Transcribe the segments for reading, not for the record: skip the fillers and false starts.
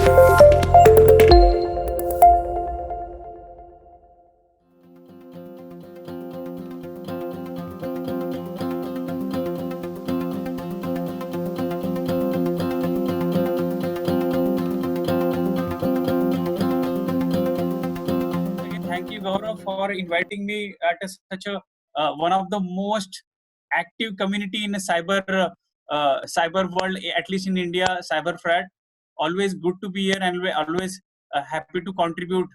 Again, thank you, Gaurav, for inviting me at such a one of the most active community in the cyber world, at least in India, cyber frat. Always good to be here, and we're always happy to contribute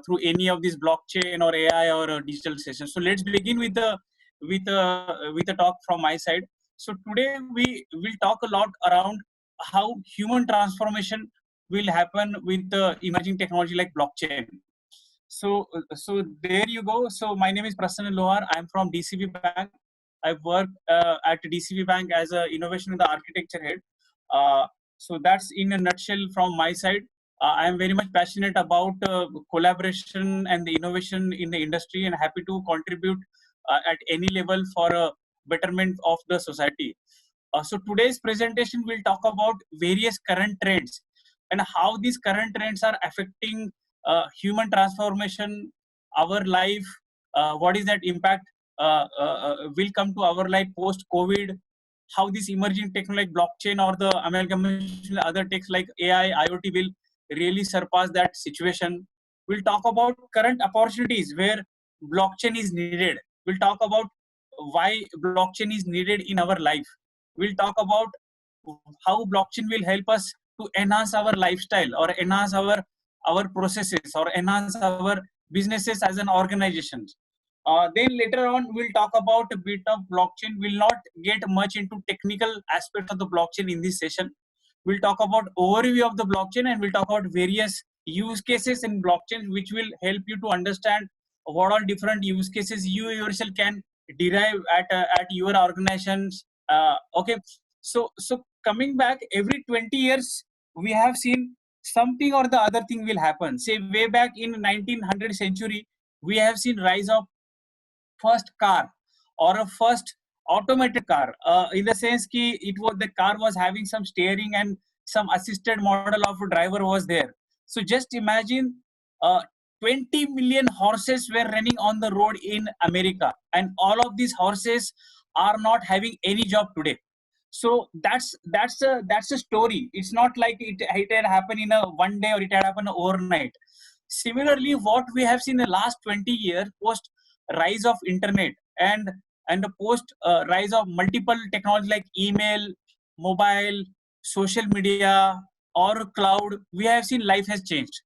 through any of these blockchain or AI or digital sessions. So let's begin with a talk from my side. So today we will talk a lot around how human transformation will happen with the emerging technology like blockchain. So there you go. So my name is Prasanna Lohar. I'm from DCB Bank. I work at DCB Bank as a innovation in the architecture head. So that's in a nutshell from my side. I am very much passionate about collaboration and the innovation in the industry, and happy to contribute at any level for a betterment of the society. So today's presentation will talk about various current trends and how these current trends are affecting human transformation, our life, what is that impact will come to our life post COVID, how this emerging technology like blockchain or the amalgamation other techs like AI, IoT will really surpass that situation. We'll talk about current opportunities where blockchain is needed. We'll talk about why blockchain is needed in our life. We'll talk about how blockchain will help us to enhance our lifestyle or enhance our processes or enhance our businesses as an organization. Then later on, we'll talk about a bit of blockchain. We'll not get much into technical aspects of the blockchain in this session. We'll talk about overview of the blockchain, and we'll talk about various use cases in blockchain, which will help you to understand what all different use cases you yourself can derive at your organizations. Okay, so coming back, every 20 years we have seen something or the other thing will happen. Say way back in 1900 century, we have seen rise of first car or a first automated car, in the sense ki it was the car was having some steering and some assisted model of a driver was there. So just imagine, 20 million horses were running on the road in America, and all of these horses are not having any job today. So that's a story. It's not like it had happened in a one day or it had happened overnight. Similarly, what we have seen in the last 20 years post rise of internet and the post rise of multiple technology like email, mobile, social media, or cloud, we have seen life has changed.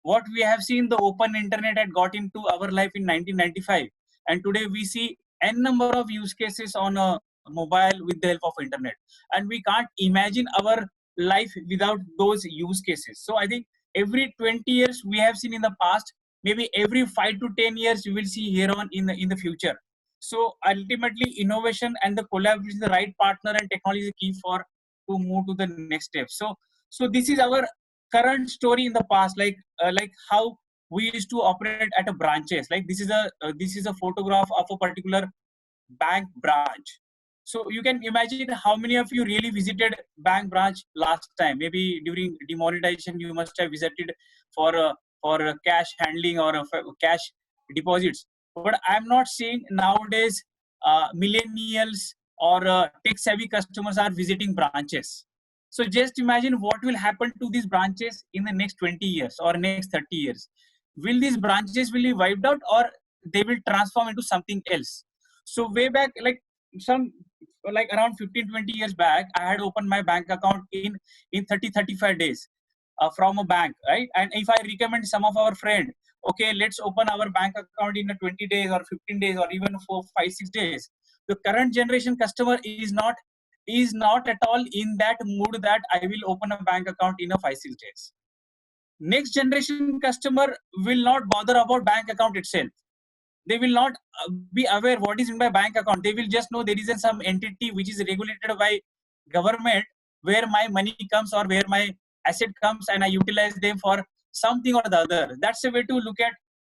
What we have seen, the open internet had got into our life in 1995, and today we see n number of use cases on a mobile with the help of internet, and we can't imagine our life without those use cases. So I think every 20 years we have seen in the past, maybe every 5 to 10 years we will see here on in the future. So ultimately, innovation and the collaboration, the right partner and technology is key for to move to the next step. So this is our current story in the past, like how we used to operate at a branches. Like this is a photograph of a particular bank branch. So you can imagine how many of you really visited bank branch last time. Maybe during demonetization you must have visited for cash handling or cash deposits. But I'm not seeing nowadays millennials or tech savvy customers are visiting branches. So just imagine what will happen to these branches in the next 20 years or next 30 years. Will these branches will be wiped out, or they will transform into something else? So way back, like around 15-20 years back, I had opened my bank account in 30-35 days from a bank, right? And if I recommend some of our friend, okay, let's open our bank account in a 20 days or 15 days or even for 5-6 days, the current generation customer is not at all in that mood that I will open a bank account in a 5-6 days. Next generation customer will not bother about bank account itself. They will not be aware what is in my bank account. They will just know there is some entity which is regulated by government where my money comes or where my asset comes, and I utilize them for something or the other. That's a way to look at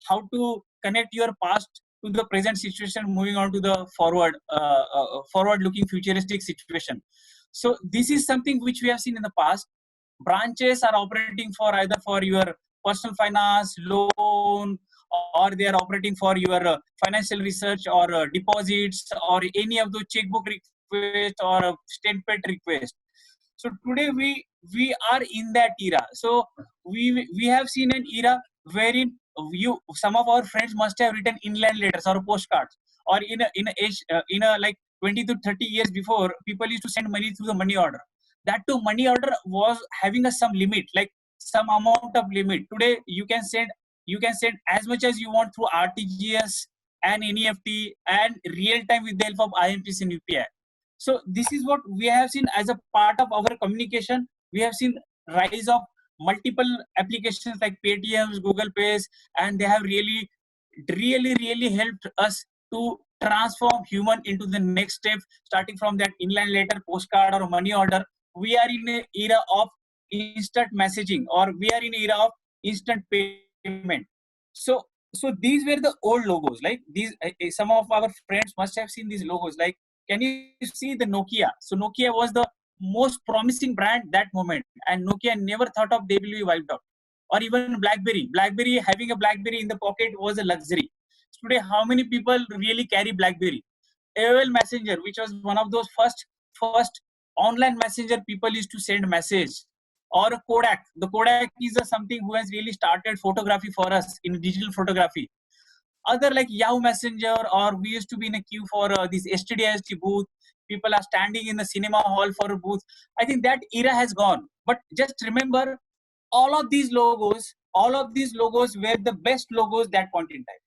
how to connect your past to the present situation, moving on to the forward looking futuristic situation. So this is something which we have seen in the past. branches are operating for either for your personal finance, loan, or they are operating for your financial research or deposits or any of the checkbook request or statement request. So today we are in that era. So we have seen an era wherein you some of our friends must have written inland letters or postcards, or in a like 20 to 30 years before, people used to send money through the money order. That too, money order was having a some limit, like some amount of limit. Today you can send as much as you want through RTGS and NEFT and real time with the help of IMPs and UPI. So this is what we have seen as a part of our communication. We have seen rise of multiple applications like Paytms, Google Pays, and they have really helped us to transform human into the next step, starting from that inland letter, postcard, or money order. We are in an era of instant messaging, or we are in an era of instant payment. So these were the old logos. Like these, some of our friends must have seen these logos. Like, can you see the Nokia? So Nokia was the most promising brand that moment, and Nokia never thought of they will be wiped out. Or even BlackBerry. BlackBerry, having a BlackBerry in the pocket was a luxury. Today, how many people really carry BlackBerry? AOL Messenger, which was one of those first online messenger people used to send message, or a Kodak. The Kodak is something who has really started photography for us in digital photography. Other like Yahoo Messenger, or we used to be in a queue for this STDIST booth. People are standing in the cinema hall for a booth. I think that era has gone. But just remember, all of these logos were the best logos that point in time.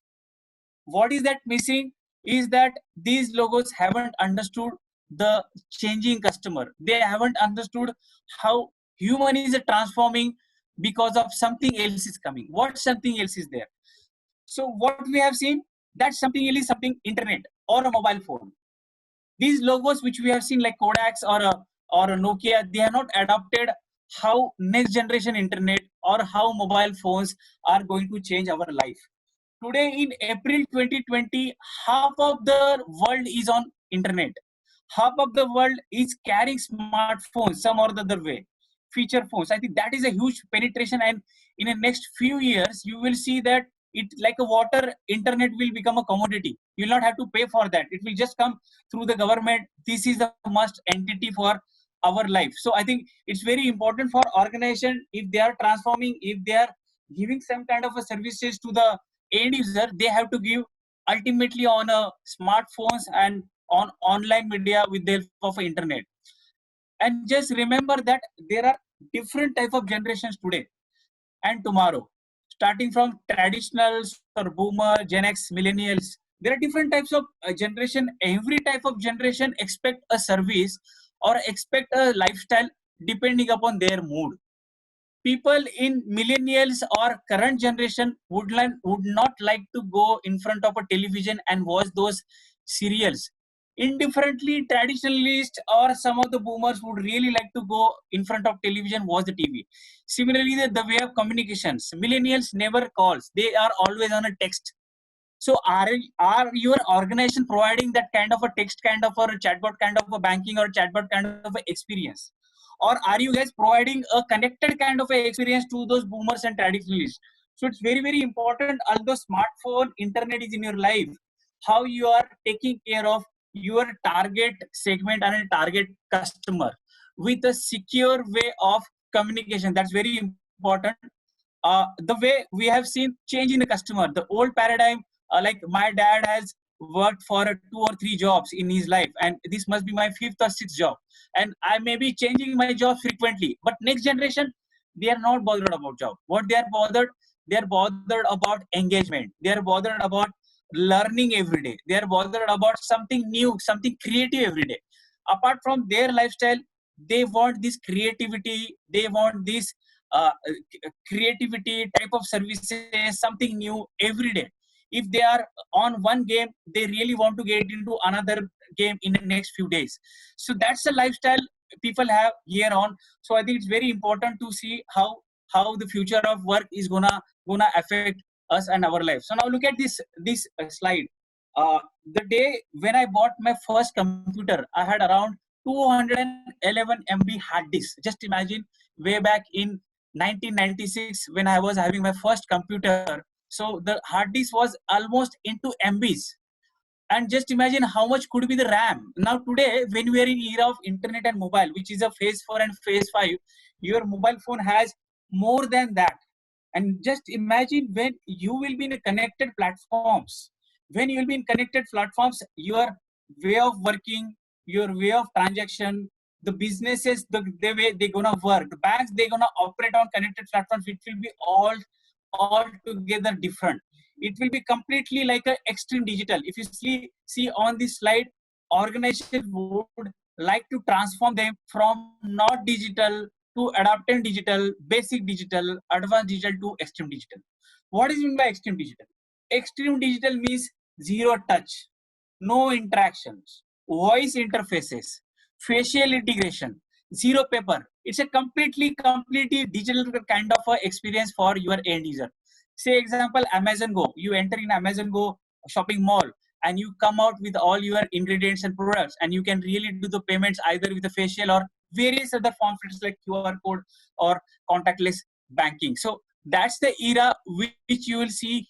What is that missing is that these logos haven't understood the changing customer. They haven't understood how human is transforming because of something else is coming. What something else is there? So what we have seen, that something else is something internet or a mobile phone. These logos which we have seen like Kodaks or a Nokia, they are not adopted how next generation internet or how mobile phones are going to change our life. Today in April 2020, half of the world is on internet. Half of the world is carrying smartphones some or the other way, feature phones. I think that is a huge penetration, and in the next few years you will see that it, like a water, internet will become a commodity. You will not have to pay for that. It will just come through the government. This is the must entity for our life. So I think it's very important for organization, if they are transforming, if they are giving some kind of a services to the end user, they have to give ultimately on a smartphones and on online media with the help of internet. And just remember that there are different type of generations today and tomorrow, starting from traditionals or boomer, Gen X, millennials. There are different types of generation. Every type of generation expect a service or expect a lifestyle depending upon their mood. People in millennials or current generation would not like to go in front of a television and watch those serials. Indifferently, traditionalists or some of the boomers would really like to go in front of television, watch the TV. Similarly, the way of communications, millennials never calls. They are always on a text. So are your organization providing that kind of a text kind of or a chatbot kind of a banking or chatbot kind of a experience? Or are you guys providing a connected kind of a experience to those boomers and traditionalists? So it's very important, although smartphone, internet is in your life, how you are taking care of your target segment and a target customer with a secure way of communication. That's very important. The way we have seen change in the customer, the old paradigm, like my dad has worked for 2 or 3 jobs in his life, and this must be my fifth or sixth job, and I may be changing my job frequently. But next generation, they are not bothered about job. What they are bothered about engagement. They are bothered about learning every day. They are bothered about something new, something creative every day. Apart from their lifestyle, they want this creativity. They want this creativity type of services, something new every day. If they are on one game, they really want to get into another game in the next few days. So that's the lifestyle people have here on. So I think it's very important to see how the future of work is gonna affect us and our life. So now look at this slide. The day when I bought my first computer, I had around 211 MB hard disk. Just imagine, way back in 1996 when I was having my first computer, so the hard disk was almost into MBs. And just imagine how much could be the RAM. Now today, when we are in era of internet and mobile, which is a phase 4 and phase 5, your mobile phone has more than that. And just imagine when you will be in connected platforms. When you will be in connected platforms, your way of working, your way of transaction, the businesses, the way they're gonna work, the banks, they're gonna operate on connected platforms. It will be all together different. It will be completely like a extreme digital. If you see on this slide, organizations would like to transform them from not digital to adaptive digital, basic digital, advanced digital to extreme digital. What is meant by extreme digital? Extreme digital means zero touch, no interactions, voice interfaces, facial integration, zero paper. It's a completely digital kind of a experience for your end user. Say example, Amazon Go. You enter in Amazon Go shopping mall and you come out with all your ingredients and products, and you can really do the payments either with a facial or various other forms like QR code or contactless banking. So that's the era which you will see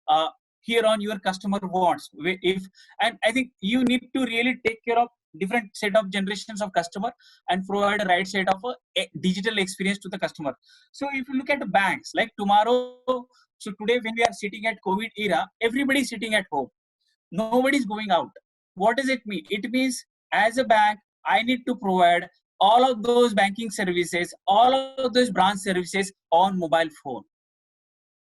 uh, here on your customer wants. If and I think you need to really take care of different set of generations of customer and provide a right set of a digital experience to the customer. So if you look at the banks, like tomorrow, so today when we are sitting at COVID era, everybody is sitting at home. Nobody is going out. What does it mean? It means as a bank, I need to provide all of those banking services, all of those branch services on mobile phone.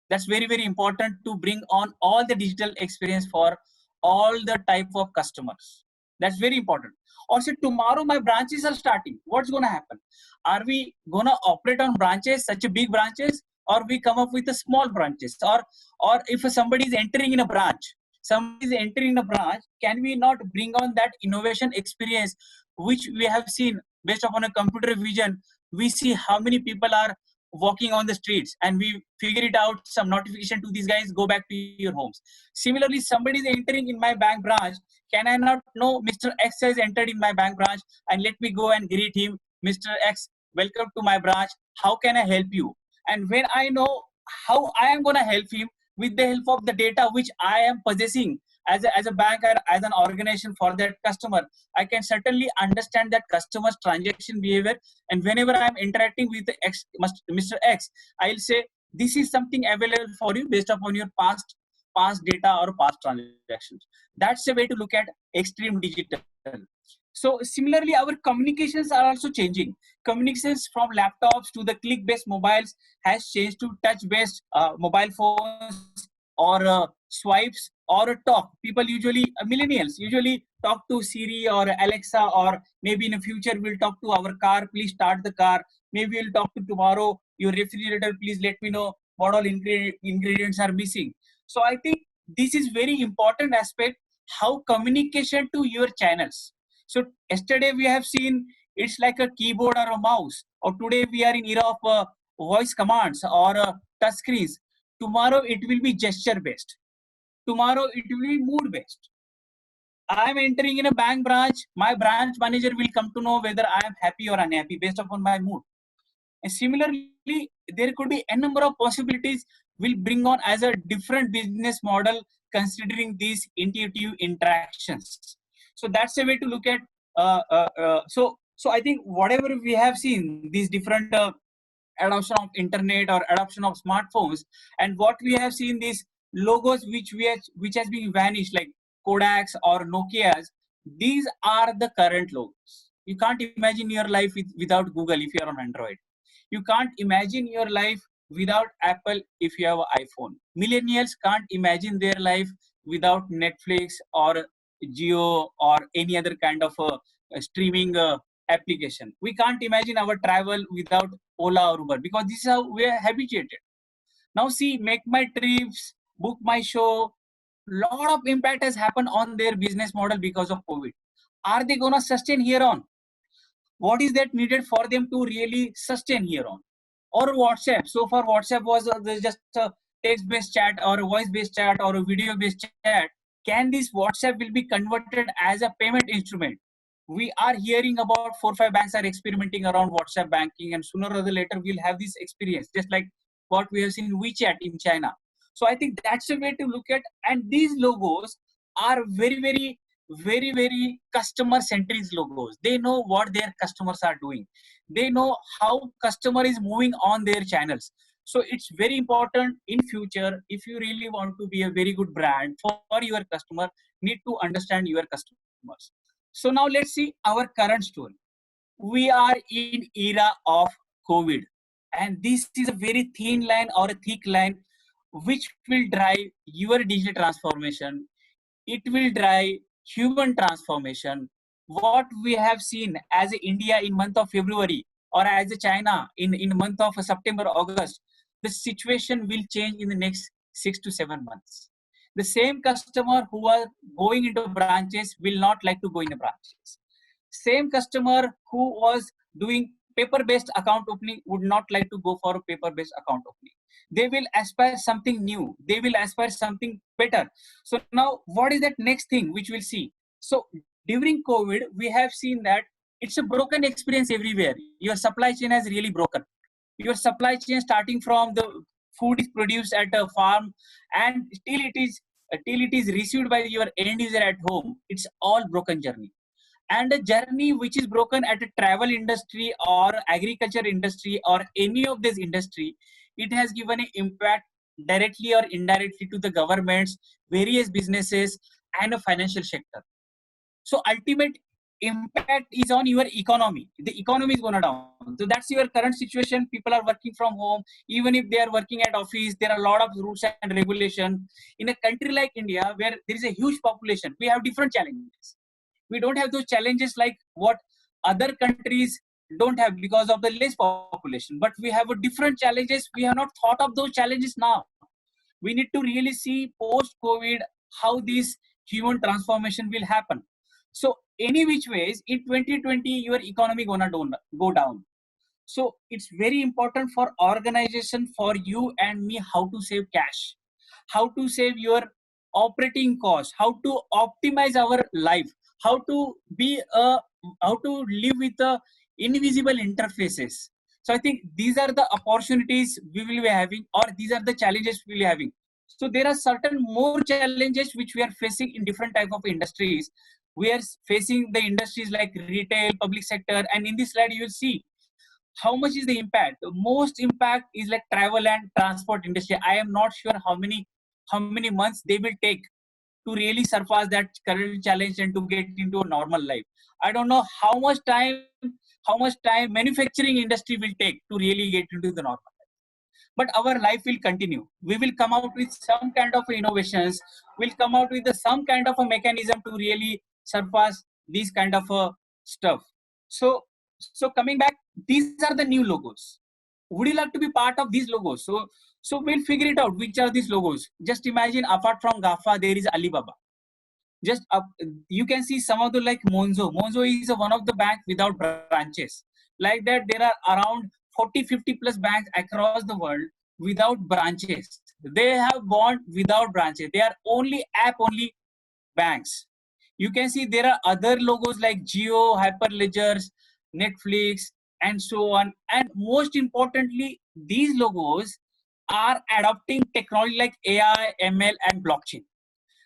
That's very important to bring on all the digital experience for all the type of customers. That's very important. Also, tomorrow my branches are starting. What's going to happen? Are we going to operate on branches, such a big branches, or we come up with a small branches? Or if somebody is entering in a branch, can we not bring on that innovation experience which we have seen based upon a computer vision? We see how many people are walking on the streets, and we figure it out, some notification to these guys, go back to your homes. Similarly, somebody is entering in my bank branch. Can I not know Mr. X has entered in my bank branch, and let me go and greet him? Mr. X, welcome to my branch. How can I help you? And when I know how I am going to help him with the help of the data which I am possessing as a bank or as an organization for that customer, I can certainly understand that customer's transaction behavior. And whenever I am interacting with the Mr. X, I'll say this is something available for you based upon your past data or past transactions. That's a way to look at extreme digital. So similarly, our communications are also changing. Communications from laptops to the click-based mobiles has changed to touch-based mobile phones or swipes or a talk. People usually, millennials usually talk to Siri or Alexa, or maybe in the future we'll talk to our car, please start the car. Maybe we'll talk to tomorrow, your refrigerator, please let me know what all ingredients are missing. So I think this is very important aspect, how communication to your channels. So yesterday we have seen it's like a keyboard or a mouse, or today we are in era of voice commands or touch screens. Tomorrow it will be gesture based. Tomorrow it will be mood based. I am entering in a bank branch. My branch manager will come to know whether I am happy or unhappy based upon my mood. And similarly, there could be a number of possibilities will bring on as a different business model considering these intuitive interactions. So that's a way to look at. So I think whatever we have seen, these different adoption of internet or adoption of smartphones, and what we have seen, these logos which has been vanished, like Kodaks or Nokia's. These are the current logos. You can't imagine your life without Google if you are on Android. You can't imagine your life without Apple if you have an iPhone. Millennials can't imagine their life without Netflix or Geo or any other kind of streaming application. We can't imagine our travel without Ola or Uber, because this is how we are habituated. Now see, Make My Trips, Book My Show, lot of impact has happened on their business model because of COVID. Are they gonna sustain here on? What is that needed for them to really sustain here on? Or WhatsApp. So far WhatsApp was just a text-based chat or a voice-based chat or a video-based chat. Can this WhatsApp will be converted as a payment instrument? we are hearing about 4 5 banks are experimenting around WhatsApp banking, and sooner or later we'll have this experience, just like what we have seen in WeChat in China. So I think that's a way to look at, and these logos are very customer centric logos. They know what their customers are doing, they know how customer is moving on their channels. So it's very important in future, if you really want to be a very good brand for your customer, need to understand your customers. So now let's see our current story. We are in era of COVID, and this is a very thin line or a thick line which will drive your digital transformation. It will drive human transformation. What we have seen as India in month of February, or as China in month of September, August, the situation will change in the next 6 to 7 months. The same customer who are going into branches will not like to go in the branches. Same customer who was doing paper-based account opening would not like to go for a paper-based account opening. They will aspire something new. They will aspire something better. So now, what is that next thing which we'll see? So during COVID, we have seen that it's a broken experience everywhere. Your supply chain has really broken. Your supply chain, starting from the food is produced at a farm and till it is received by your end user at home. It's all broken journey, and a journey which is broken at a travel industry or agriculture industry or any of this industry. It has given an impact directly or indirectly to the governments, various businesses, and a financial sector. So ultimate impact is on your economy. The economy is going down. So that's your current situation. People are working from home. Even if they are working at office, there are a lot of rules and regulation. In a country like India, where there is a huge population, we have different challenges. We don't have those challenges like what other countries don't have because of the less population, but we have a different challenges. We have not thought of those challenges now. We need to really see post COVID how this human transformation will happen. So any which ways in 2020 your economy gonna go down. So it's very important for organization, for you and me, how to save cash, how to save your operating cost, how to optimize our life, how to how to live with the invisible interfaces. So I think these are the opportunities we will be having, or these are the challenges we will be having. So there are certain more challenges which we are facing in different type of industries. We are facing the industries like retail, public sector, and in this slide you will see how much is the impact. The most impact is like travel and transport industry. I am not sure how many months they will take to really surpass that current challenge and to get into a normal life. I don't know how much time manufacturing industry will take to really get into the normal, but our life will continue. We will come out with some kind of innovations. We'll come out with some kind of a mechanism to really surpass these kind of stuff. So coming back, these are the new logos. Would you like to be part of these logos? So we'll figure it out, which are these logos. Just imagine, apart from GAFA, there is Alibaba. Just up, you can see some of the like Monzo is one of the banks without branches. Like that, there are around 40 50 plus banks across the world without branches. They have bond without branches. They are only app only banks. You can see there are other logos like Geo, Hyperledgers, Netflix, and so on. And most importantly, these logos are adopting technology like AI, ML, and blockchain.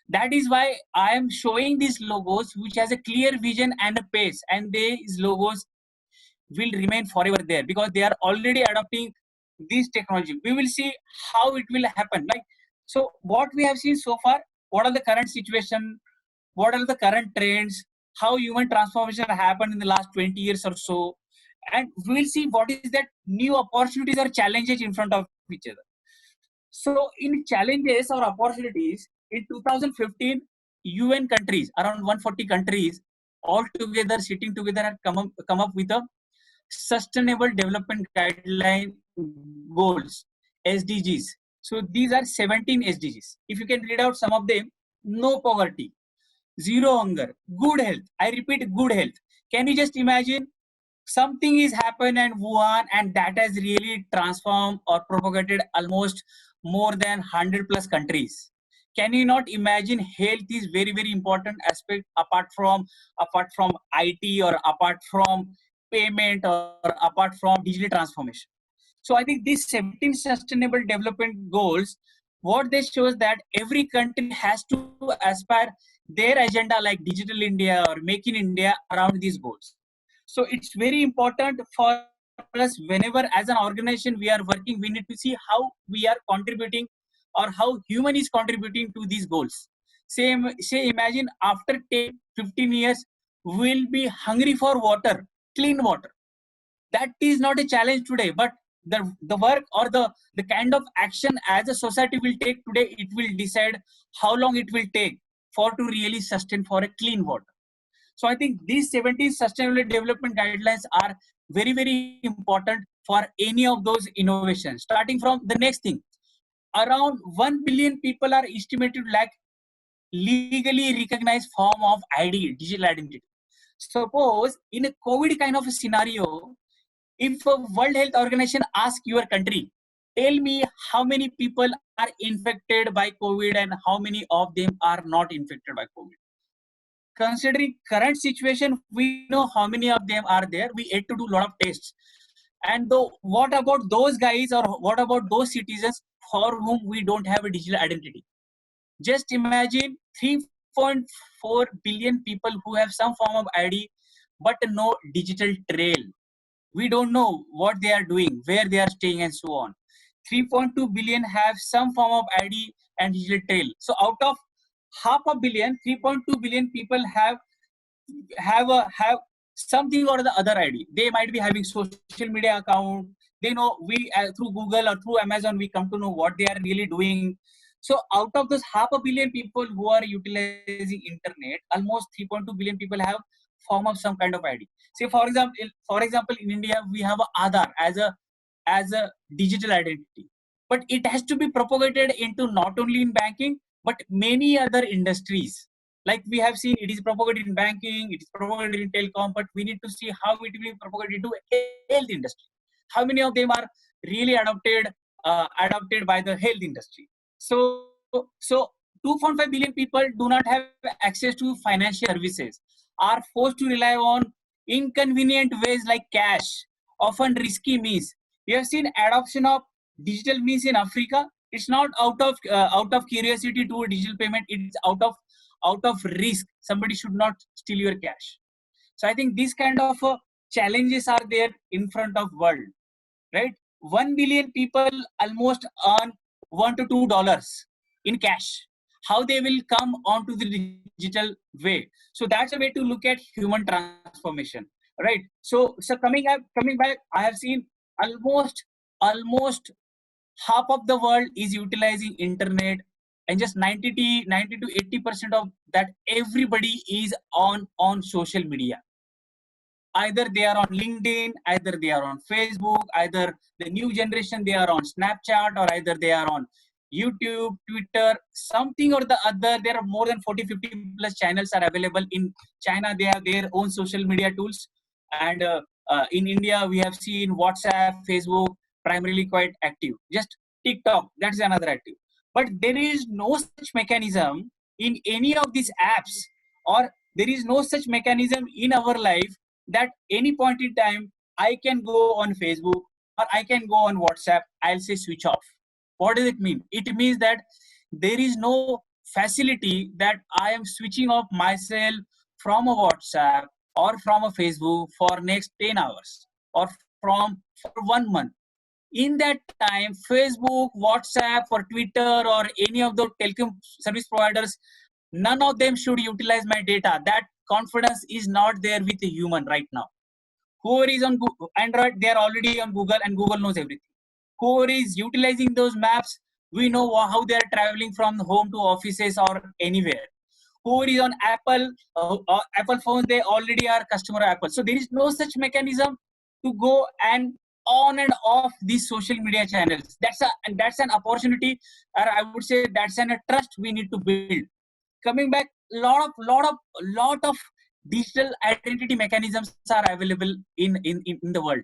That is why I am showing these logos, which has a clear vision and a pace, and these logos will remain forever there because they are already adopting this technology. We will see how it will happen. Like, so what we have seen so far, what are the current situation, what are the current trends, how human transformation happened in the last 20 years or so, and we'll see what is that new opportunities or challenges in front of each other. So in challenges or opportunities, in 2015, UN countries, around 140 countries, all together sitting together and come up with a Sustainable Development Guideline goals, SDGs. So these are 17 SDGs. If you can read out some of them: no poverty, zero hunger, good health. I repeat, good health. Can you just imagine something is happened in Wuhan and that has really transformed or propagated almost more than 100 plus countries? can you not imagine health is very, very important aspect apart from IT, or apart from payment, or apart from digital transformation. So I think these 17 sustainable development goals, what they show is that every country has to aspire their agenda like digital India or make in India around these goals. So it's very important for us whenever as an organization we are working, we need to see how we are contributing or how human is contributing to these goals. Say imagine after 10, 15 years, we'll be hungry for water, clean water. That is not a challenge today, but the work or the kind of action as a society will take today, it will decide how long it will take for to really sustain for a clean water. So I think these 17 sustainable development guidelines are very, very important for any of those innovations. Starting from the next thing, around 1 billion people are estimated to lack legally recognized form of ID, digital identity. Suppose in a COVID kind of a scenario, if a World Health Organization asks your country, tell me how many people are infected by COVID and how many of them are not infected by COVID. Considering current situation, we know how many of them are there. We had to do a lot of tests. And though, what about those guys, or what about those citizens for whom we don't have a digital identity? Just imagine 3.4 billion people who have some form of ID but no digital trail. We don't know what they are doing, where they are staying, and so on. 3.2 billion have some form of ID and digital trail. So out of half a billion, 3.2 billion people have something or the other ID. They might be having social media account. They know we through Google or through Amazon we come to know what they are really doing. So out of those half a billion people who are utilizing internet, almost 3.2 billion people have form of some kind of ID. Say for example, in India we have a Aadhaar as a digital identity, but it has to be propagated into not only in banking but many other industries. Like we have seen, it is propagated in banking, it is propagated in telecom, but we need to see how it will be propagated into health industry. How many of them are really adopted by the health industry? So 2.5 billion people do not have access to financial services, are forced to rely on inconvenient ways like cash, often risky means. We have seen adoption of digital means in Africa. It's not out of curiosity to a digital payment. It's out of risk. Somebody should not steal your cash. So I think these kind of challenges are there in front of world, right? 1 billion people almost earn $1 to $2 in cash. How they will come onto the digital way? So that's a way to look at human transformation, right? So coming back, I have seen almost half of the world is utilizing internet, and just 90 to 80% of that everybody is on social media. Either they are on LinkedIn, either they are on Facebook, either the new generation they are on Snapchat, or either they are on YouTube, Twitter, something or the other. There are more than 40-50 plus channels are available. In China they have their own social media tools, and in India we have seen WhatsApp, Facebook primarily quite active. Just TikTok, that's another active. But there is no such mechanism in any of these apps, or there is no such mechanism in our life that any point in time I can go on Facebook or I can go on WhatsApp, I'll say switch off. What does it mean? It means that there is no facility that I am switching off myself from a WhatsApp or from a Facebook for next 10 hours or for 1 month. In that time, Facebook, WhatsApp, or Twitter, or any of the telecom service providers, none of them should utilize my data. That confidence is not there with a human right now. Whoever is on Android, they are already on Google, and Google knows everything. Whoever is utilizing those maps, we know how they are traveling from home to offices or anywhere. Whoever is on Apple phones, they already are customer of Apple. So there is no such mechanism to go and on and off these social media channels. That's an opportunity, or I would say that's a trust we need to build. Coming back, lot of digital identity mechanisms are available in the world.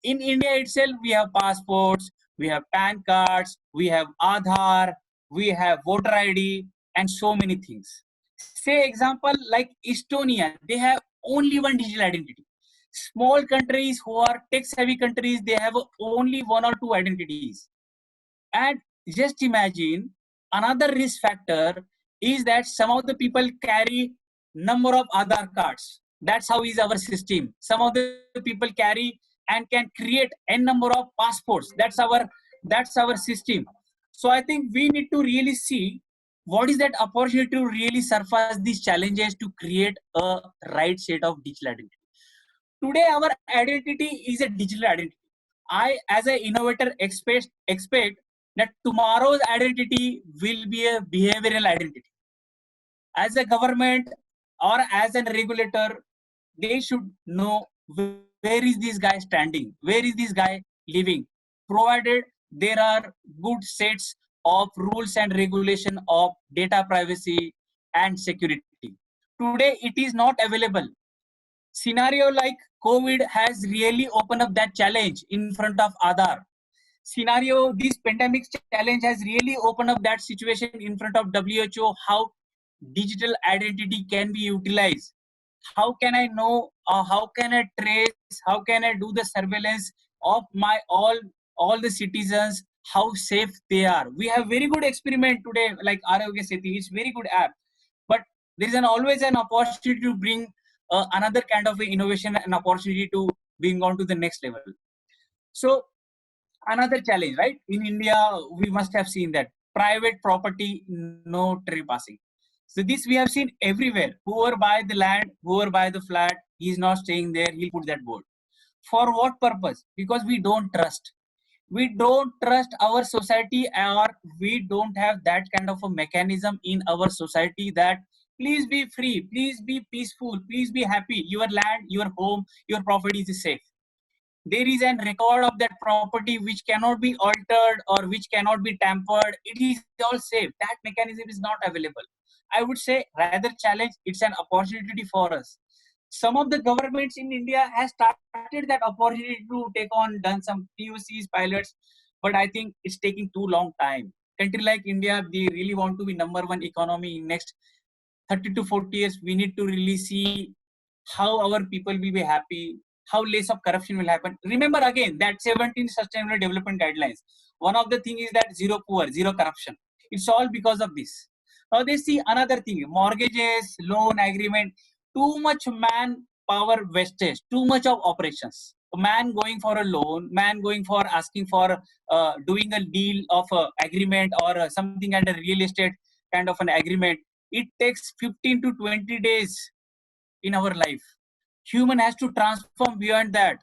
In India itself, we have passports, we have PAN cards, we have Aadhaar, we have voter ID, and so many things. Say example like Estonia, they have only one digital identity. Small countries who are tech-savvy countries, they have only one or two identities. And just imagine another risk factor is that some of the people carry number of Aadhaar cards. That's how is our system. Some of the people carry and can create n number of passports. That's our system. So I think we need to really see what is that opportunity to really surface these challenges to create a right set of digital identity. Today, our identity is a digital identity. I, as an innovator, expect that tomorrow's identity will be a behavioral identity. As a government or as a regulator, they should know where is this guy standing, where is this guy living, provided there are good sets of rules and regulation of data privacy and security. Today, it is not available. Scenario like COVID has really opened up that challenge in front of Aadhaar. Scenario, this pandemic challenge has really opened up that situation in front of WHO, how digital identity can be utilized. How can I know, how can I trace, how can I do the surveillance of my all the citizens, how safe they are. We have very good experiment today like Arogya Sethi, it's very good app. But there is always an opportunity to bring another kind of innovation and opportunity to bring on to the next level. So another challenge, right? In India, we must have seen that private property, no trespassing. So this we have seen everywhere. Whoever buy the land, whoever buy the flat, he is not staying there. He'll put that board. For what purpose? Because we don't trust. We don't trust our society, or we don't have that kind of a mechanism in our society that please be free, please be peaceful, please be happy. Your land, your home, your property is safe. There is a record of that property which cannot be altered or which cannot be tampered. It is all safe. That mechanism is not available. I would say rather challenge, it's an opportunity for us. Some of the governments in India has started that opportunity to take on, done some POCs, pilots, but I think it's taking too long time. Country like India, they really want to be number one economy in next 30 to 40 years. We need to really see how our people will be happy, how less of corruption will happen. Remember again that 17 sustainable development guidelines. One of the thing is that zero poor, zero corruption. It's all because of this. Now they see another thing, mortgages, loan agreement, too much manpower wastage, too much of operations. A man going for a loan, man going for asking for doing a deal of agreement or something under real estate kind of an agreement. It takes 15 to 20 days in our life. Human has to transform beyond that.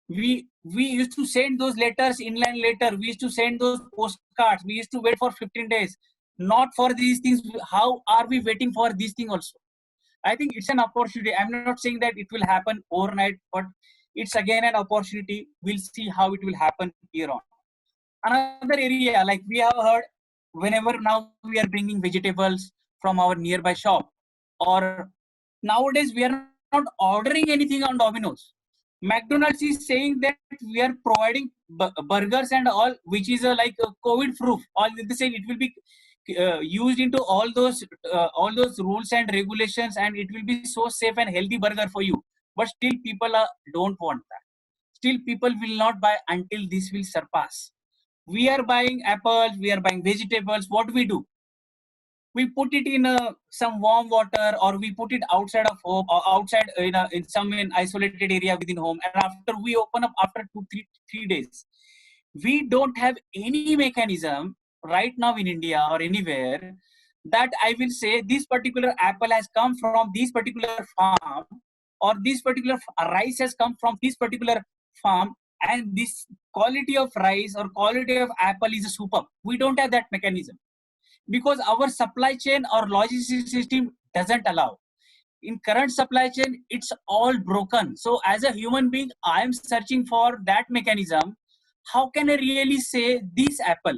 We used to send those letters, inland letter. We used to send those postcards. We used to wait for 15 days. Not for these things. How are we waiting for these things also? I think it's an opportunity. I'm not saying that it will happen overnight, but it's again an opportunity. We'll see how it will happen here on. Another area, like we have heard, whenever now we are bringing vegetables from our nearby shop, or nowadays we are not ordering anything on Domino's. McDonald's is saying that we are providing burgers and all, which is like COVID proof. All they say it will be used into all those rules and regulations, and it will be so safe and healthy burger for you. But still, people don't want that. Still, people will not buy until this will surpass. We are buying apples, we are buying vegetables. What we do? We put it in some warm water, or we put it outside of home, or outside in some in isolated area within home, and after we open up after 2 3 3 days. We don't have any mechanism right now in India or anywhere that I will say this particular apple has come from this particular farm, or this particular rice has come from this particular farm, and this quality of rice or quality of apple is superb. We don't have that mechanism because our supply chain or logistics system doesn't allow. In current supply chain, it's all broken. So as a human being, I am searching for that mechanism. How can I really say this apple,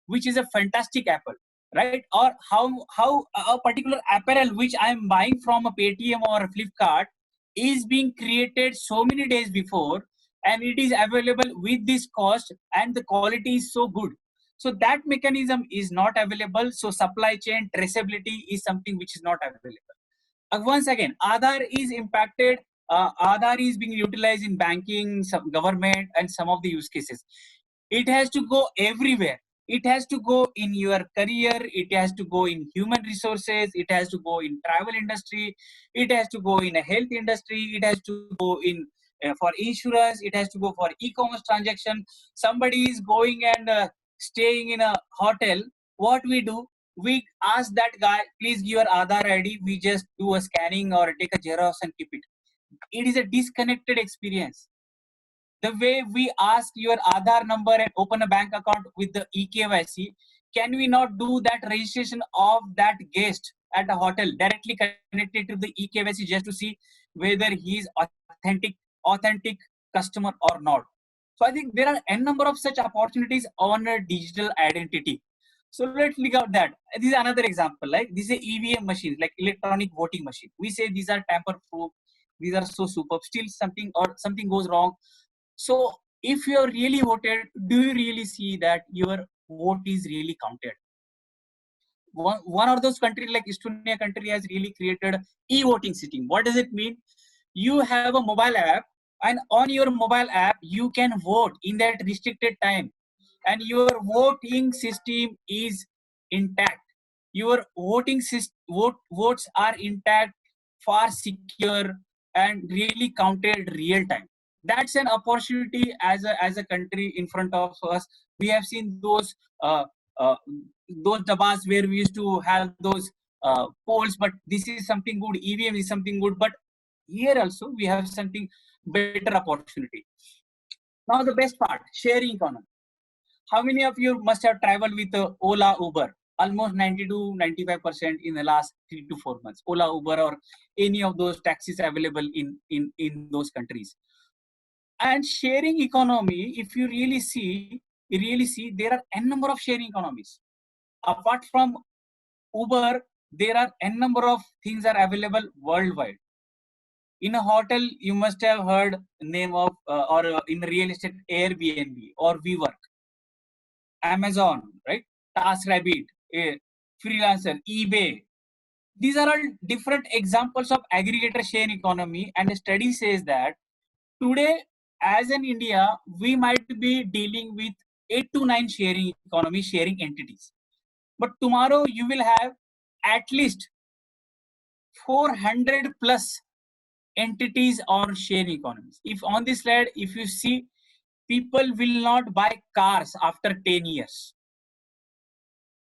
which is a fantastic apple, right? Or how a particular apparel which I am buying from a Paytm or a Flipkart is being created so many days before, and it is available with this cost, and the quality is so good. So that mechanism is not available. So supply chain traceability is something which is not available. Once again, Aadhaar is impacted. Aadhaar is being utilized in banking, some government, and some of the use cases. It has to go everywhere. It has to go in your career. It has to go in human resources. It has to go in travel industry. It has to go in a health industry. It has to go in for insurance. It has to go for e-commerce transaction. Somebody is going and staying in a hotel. What we do, we ask that guy, please give your Aadhaar ID. We just do a scanning or take a xerox and keep it. It is a disconnected experience. The way we ask your Aadhaar number and open a bank account with the eKYC, can we not do that registration of that guest at a hotel directly connected to the eKYC just to see whether he is authentic customer or not? So I think there are n number of such opportunities on a digital identity. So let's look at that. This is another example. Like this is EVM machines, like electronic voting machine. We say these are tamper proof. These are so superb. Still something goes wrong. So if you're really voted, do you really see that your vote is really counted? One of those countries like Estonia country has really created e-voting system. What does it mean? You have a mobile app, and on your mobile app, you can vote in that restricted time, and your voting system is intact. Your votes are intact, far secure, and really counted real time. That's an opportunity as a country in front of us. We have seen uh, uh, those dabas where we used to have those polls, but this is something good. EVM is something good, but here also we have something better opportunity. Now the best part, sharing economy. How many of you must have traveled with Ola, Uber? Almost 90 to 95% in the last 3 to 4 months. Ola, Uber, or any of those taxis available in those countries. And sharing economy, if you really see there are n number of sharing economies. Apart from Uber, there are n number of things are available worldwide. In a hotel, you must have heard name of or in real estate, Airbnb or WeWork, Amazon, right? TaskRabbit, Freelancer, eBay. These are all different examples of aggregator share economy, and the study says that today, as in India, we might be dealing with 8 to 9 sharing economy, sharing entities. But tomorrow you will have at least 400 plus entities or sharing economies. If on this slide, if you see, people will not buy cars after 10 years.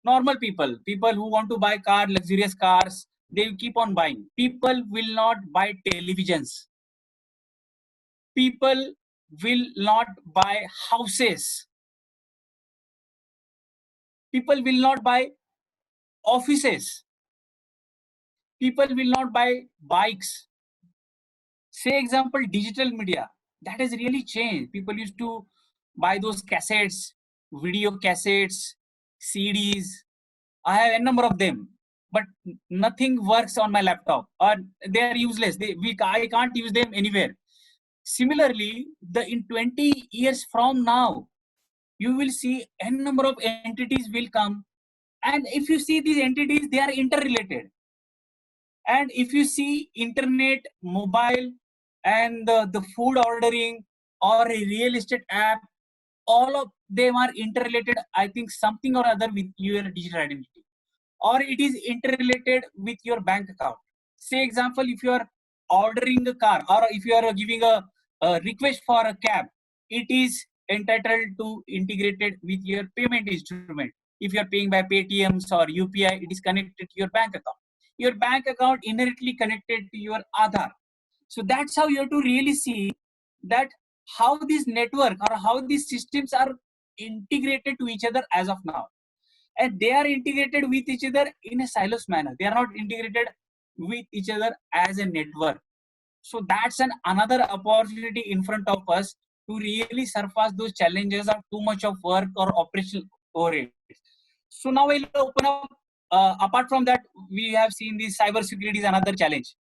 Normal people who want to buy car, luxurious cars, they will keep on buying. People will not buy televisions. People will not buy houses. People will not buy offices. People will not buy bikes. Say example, digital media. That has really changed. People used to buy those cassettes, video cassettes, CDs. I have a number of them, but nothing works on my laptop, or they are useless. I can't use them anywhere. Similarly, in 20 years from now, you will see n number of entities will come, and if you see these entities, they are interrelated. And if you see internet, mobile, and the food ordering or a real estate app, all of them are interrelated. I think something or other with your digital identity, or it is interrelated with your bank account. Say example, if you are ordering a car, or if you are giving a request for a cab, it is entitled to integrated with your payment instrument. If you are paying by Paytms or UPI, it is connected to your bank account. Your bank account inherently connected to your Aadhaar. So that's how you have to really see that how this network or how these systems are integrated to each other as of now. And they are integrated with each other in a silos manner. They are not integrated with each other as a network. So that's another opportunity in front of us to really surpass those challenges of too much of work or operational overhead. So now we'll open up. Apart from that, we have seen the cyber security is another challenge,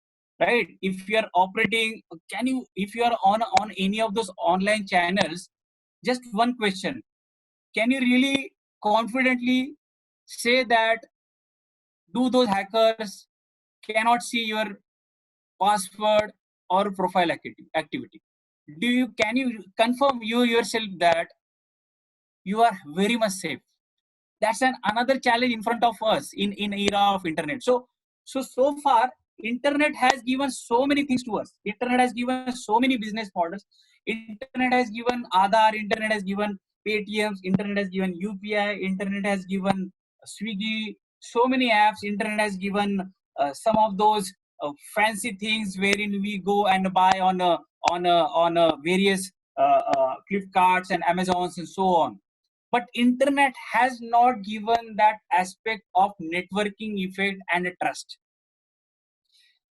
right? If you are operating, if you are on any of those online channels, just one question: can you really confidently say that do those hackers cannot see your password or profile activity? Can you confirm you yourself that you are very much safe? That's another challenge in front of us in era of internet. So far internet has given so many things to us. Internet has given so many business models. Internet has given Aadhaar, internet has given Paytms, internet has given UPI, internet has given Swiggy, so many apps. Internet has given some of those fancy things wherein we go and buy on various Flipkarts and Amazons and so on. But internet has not given that aspect of networking effect and trust.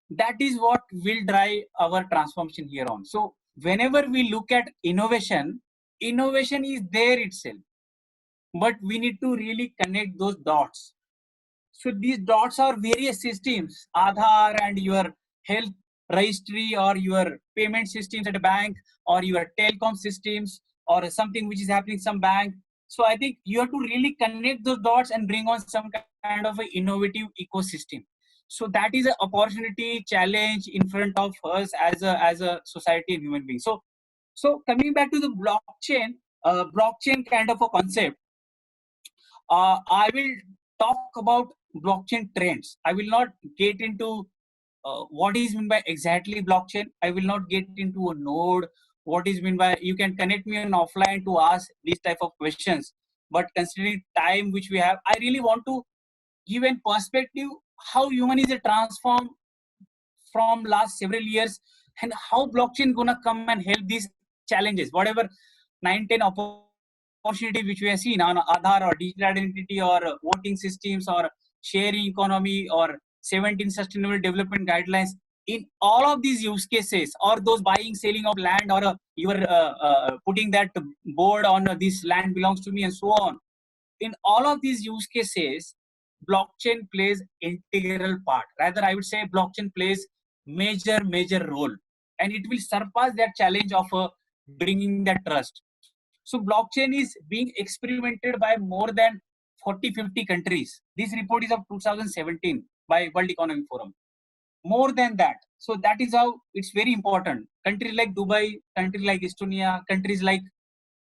That is what will drive our transformation here on. So whenever we look at innovation, innovation is there itself, but we need to really connect those dots. So these dots are various systems, Aadhaar and your health registry or your payment systems at a bank or your telecom systems or something which is happening in some bank. So I think you have to really connect those dots and bring on some kind of an innovative ecosystem. So that is an opportunity challenge in front of us as a society and human being. So coming back to the blockchain kind of a concept, I will talk about blockchain trends. I will not get into what is meant by exactly blockchain. I will not get into a node. What is meant by, you can connect me on offline to ask these type of questions. But considering time which we have, I really want to give a perspective how human is a transform from last several years and how blockchain gonna come and help these challenges, whatever 9-10 opportunity which we have seen on Aadhaar or digital identity or voting systems or sharing economy or 17 sustainable development guidelines. In all of these use cases, or those buying selling of land, or you are putting that board on this land belongs to me and so on, in all of these use cases blockchain plays integral part. Rather, I would say blockchain plays major role, and it will surpass that challenge of bringing that trust. So blockchain is being experimented by more than 40-50 countries. This report is of 2017 by World Economic Forum. More than that. So that is how it's very important. Countries like Dubai, countries like Estonia, countries like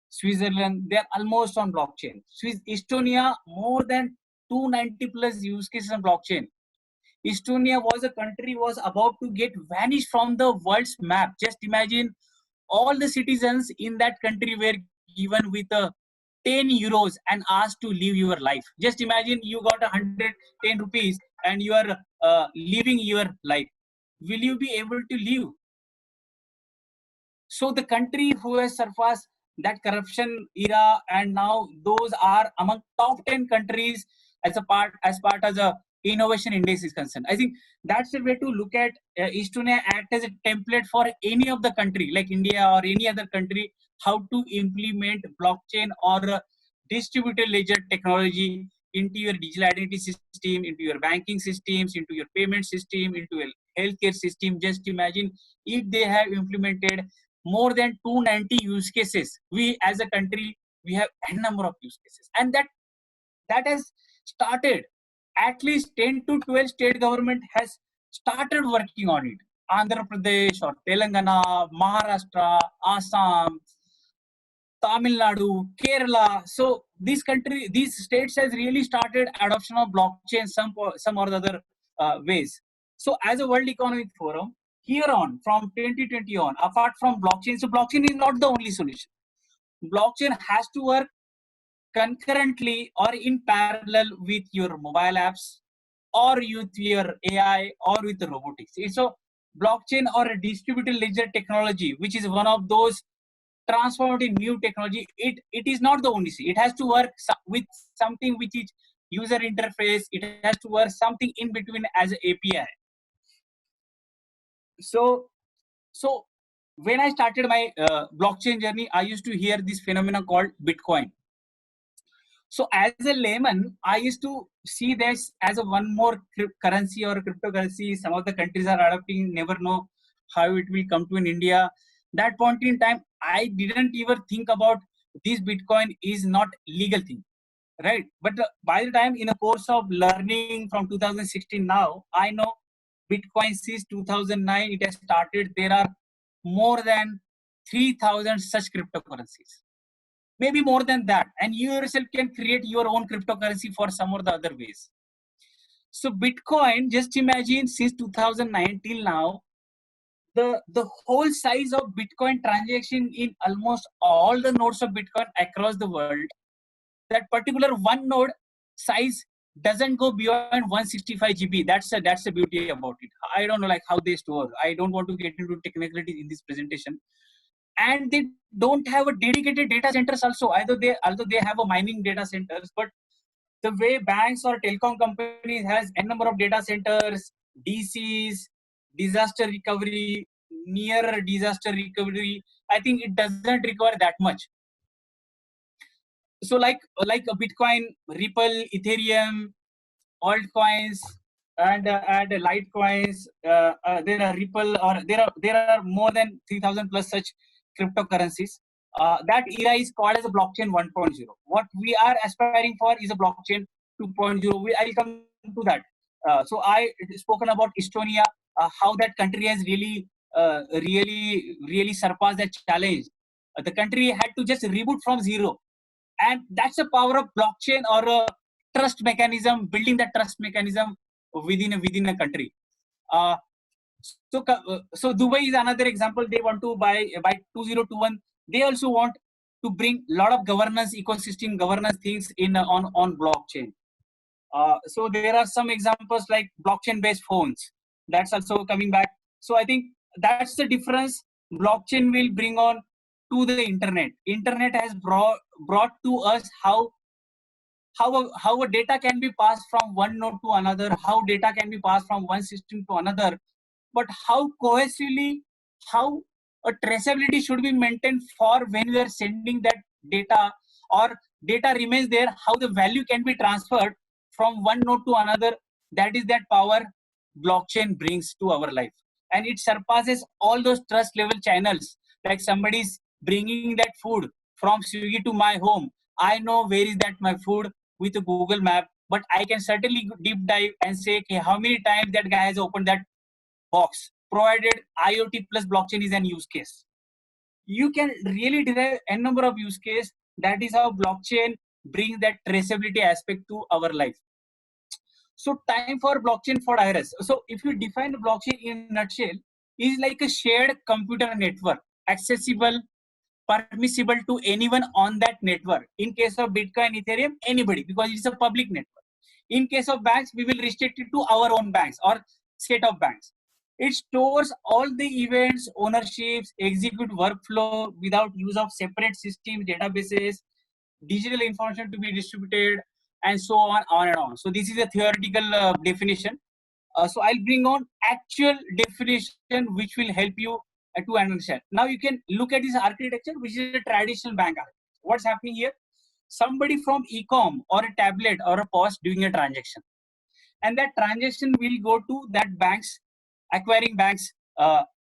Switzerland, they are almost on blockchain. Estonia, more than 290 plus use cases on blockchain. Estonia was a country was about to get vanished from the world's map. Just imagine all the citizens in that country were given with a 10 euros and asked to live your life. Just imagine you got 110 rupees and you are living your life. Will you be able to live? So the country who has surpassed that corruption era, and now those are among top 10 countries as part as a innovation index is concerned. I think that's the way to look at Estonia act as a template for any of the country like India or any other country, how to implement blockchain or distributed ledger technology into your digital identity system, into your banking systems, into your payment system, into your healthcare system. Just imagine if they have implemented more than 290 use cases. We as a country, we have a number of use cases, and that has started. At least 10 to 12 state government has started working on it. Andhra Pradesh or Telangana, Maharashtra, Assam, Tamil Nadu, Kerala. So these states has really started adoption of blockchain some or the other ways. So as a World Economic Forum, here on from 2020 on, apart from blockchain, so blockchain is not the only solution. Blockchain has to work concurrently or in parallel with your mobile apps or with your AI or with the robotics. So blockchain or a distributed ledger technology, which is one of those transformative new technology, it is not the only thing. It has to work with something which is user interface. It has to work something in between as an API. So when I started my blockchain journey, I used to hear this phenomenon called Bitcoin. So as a layman, I used to see this as a one more currency or cryptocurrency. Some of the countries are adopting, never know how it will come to in India. That point in time, I didn't even think about this Bitcoin is not legal thing. right? But by the time in a course of learning from 2016 now, I know Bitcoin since 2009 it has started. There are more than 3,000 such cryptocurrencies, maybe more than that, and you yourself can create your own cryptocurrency for some or the other ways. So Bitcoin, just imagine since 2009 till now, the whole size of Bitcoin transaction in almost all the nodes of Bitcoin across the world, that particular one node size doesn't go beyond 165 GB. That's the beauty about it. I don't know like how they store. I don't want to get into technicalities in this presentation. And they don't have a dedicated data centers also. Although they have a mining data centers, but the way banks or telecom companies has a number of data centers, DCs, disaster recovery, near disaster recovery, I think it doesn't require that much. So like a Bitcoin, Ripple, Ethereum, altcoins, and Litecoins, there are Ripple, or there are more than 3,000 plus such cryptocurrencies. That era is called as a blockchain 1.0. What we are aspiring for is a blockchain 2.0. I'll come to that. So I spoken about Estonia, how that country has really surpassed that challenge. The country had to just reboot from zero, and that's the power of blockchain, or a trust mechanism, building the trust mechanism within a country. uh, so Dubai is another example. They want to by 2021, they also want to bring a lot of governance ecosystem, governance things in on blockchain. So there are some examples like blockchain based phones, that's also coming back. So I think that's the difference blockchain will bring on to the internet has brought to us how a data can be passed from one node to another, how data can be passed from one system to another, but how cohesively, how a traceability should be maintained for when we are sending that data, or data remains there, how the value can be transferred from one node to another. That is that power blockchain brings to our life, and it surpasses all those trust level channels. Like somebody's bringing that food from Swiggy to my home, I know where is that my food with a Google map, but I can certainly deep dive and say, okay, how many times that guy has opened that box, provided IoT plus blockchain is an use case. You can really derive a number of use case. That is how blockchain brings that traceability aspect to our life. So time for blockchain for IRS. So if you define the blockchain in a nutshell, is like a shared computer network, accessible, permissible to anyone on that network. In case of Bitcoin, Ethereum, anybody, because it's a public network. In case of banks, we will restrict it to our own banks or set of banks. It stores all the events, ownerships, execute workflow without use of separate systems, databases, digital information to be distributed, and so on and on. So this is a theoretical definition. So I'll bring on actual definition which will help you to understand. Now you can look at this architecture, which is a traditional bank architecture. What's happening here? Somebody from ecom or a tablet or a POS doing a transaction, and that transaction will go to that bank's acquiring bank's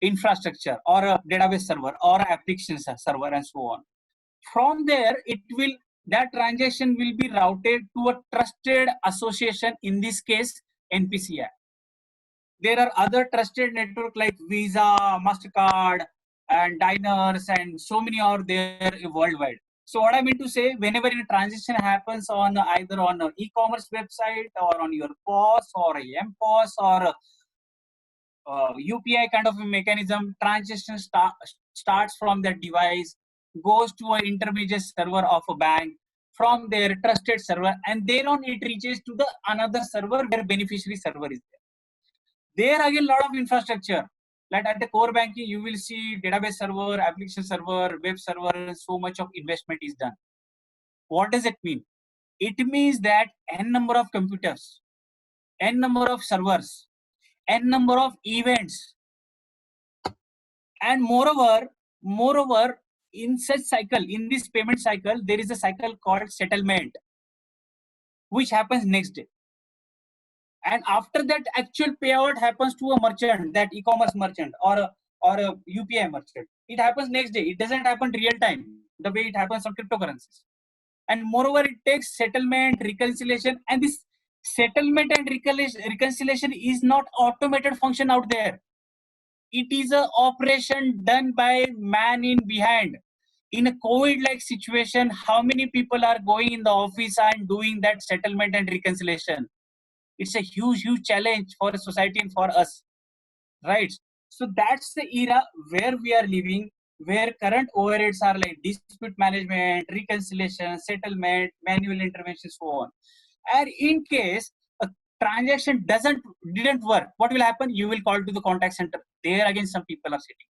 infrastructure, or a database server, or application server, and so on. From there, that transaction will be routed to a trusted association, in this case NPCI. There are other trusted network like Visa, MasterCard, and Diners, and so many are there worldwide. So what I mean to say, whenever a transaction happens on either on an e-commerce website, or on your POS or a MPOS, or UPI kind of a mechanism, transaction starts from that device, goes to an intermediate server of a bank, from their trusted server, and then on it reaches to the another server where beneficiary server is there. There again, lot of infrastructure. Like at the core banking, you will see database server, application server, web server, and so much of investment is done. What does it mean? It means that n number of computers, n number of servers, n number of events, and moreover, in such cycle, in this payment cycle, there is a cycle called settlement, which happens next day. And after that, actual payout happens to a merchant, that e-commerce merchant, or a UPI merchant. It happens next day. It doesn't happen real time the way it happens on cryptocurrencies. And moreover, it takes settlement, reconciliation, and this settlement and reconciliation is not automated function out there. It is a operation done by man in behind. In a COVID like situation, how many people are going in the office and doing that settlement and reconciliation? It's a huge challenge for a society and for us, right? So that's the era where we are living, where current overheads are like dispute management, reconciliation, settlement, manual intervention, so on. And in case a transaction didn't work, what will happen? You will call to the contact center. There again, some people are sitting.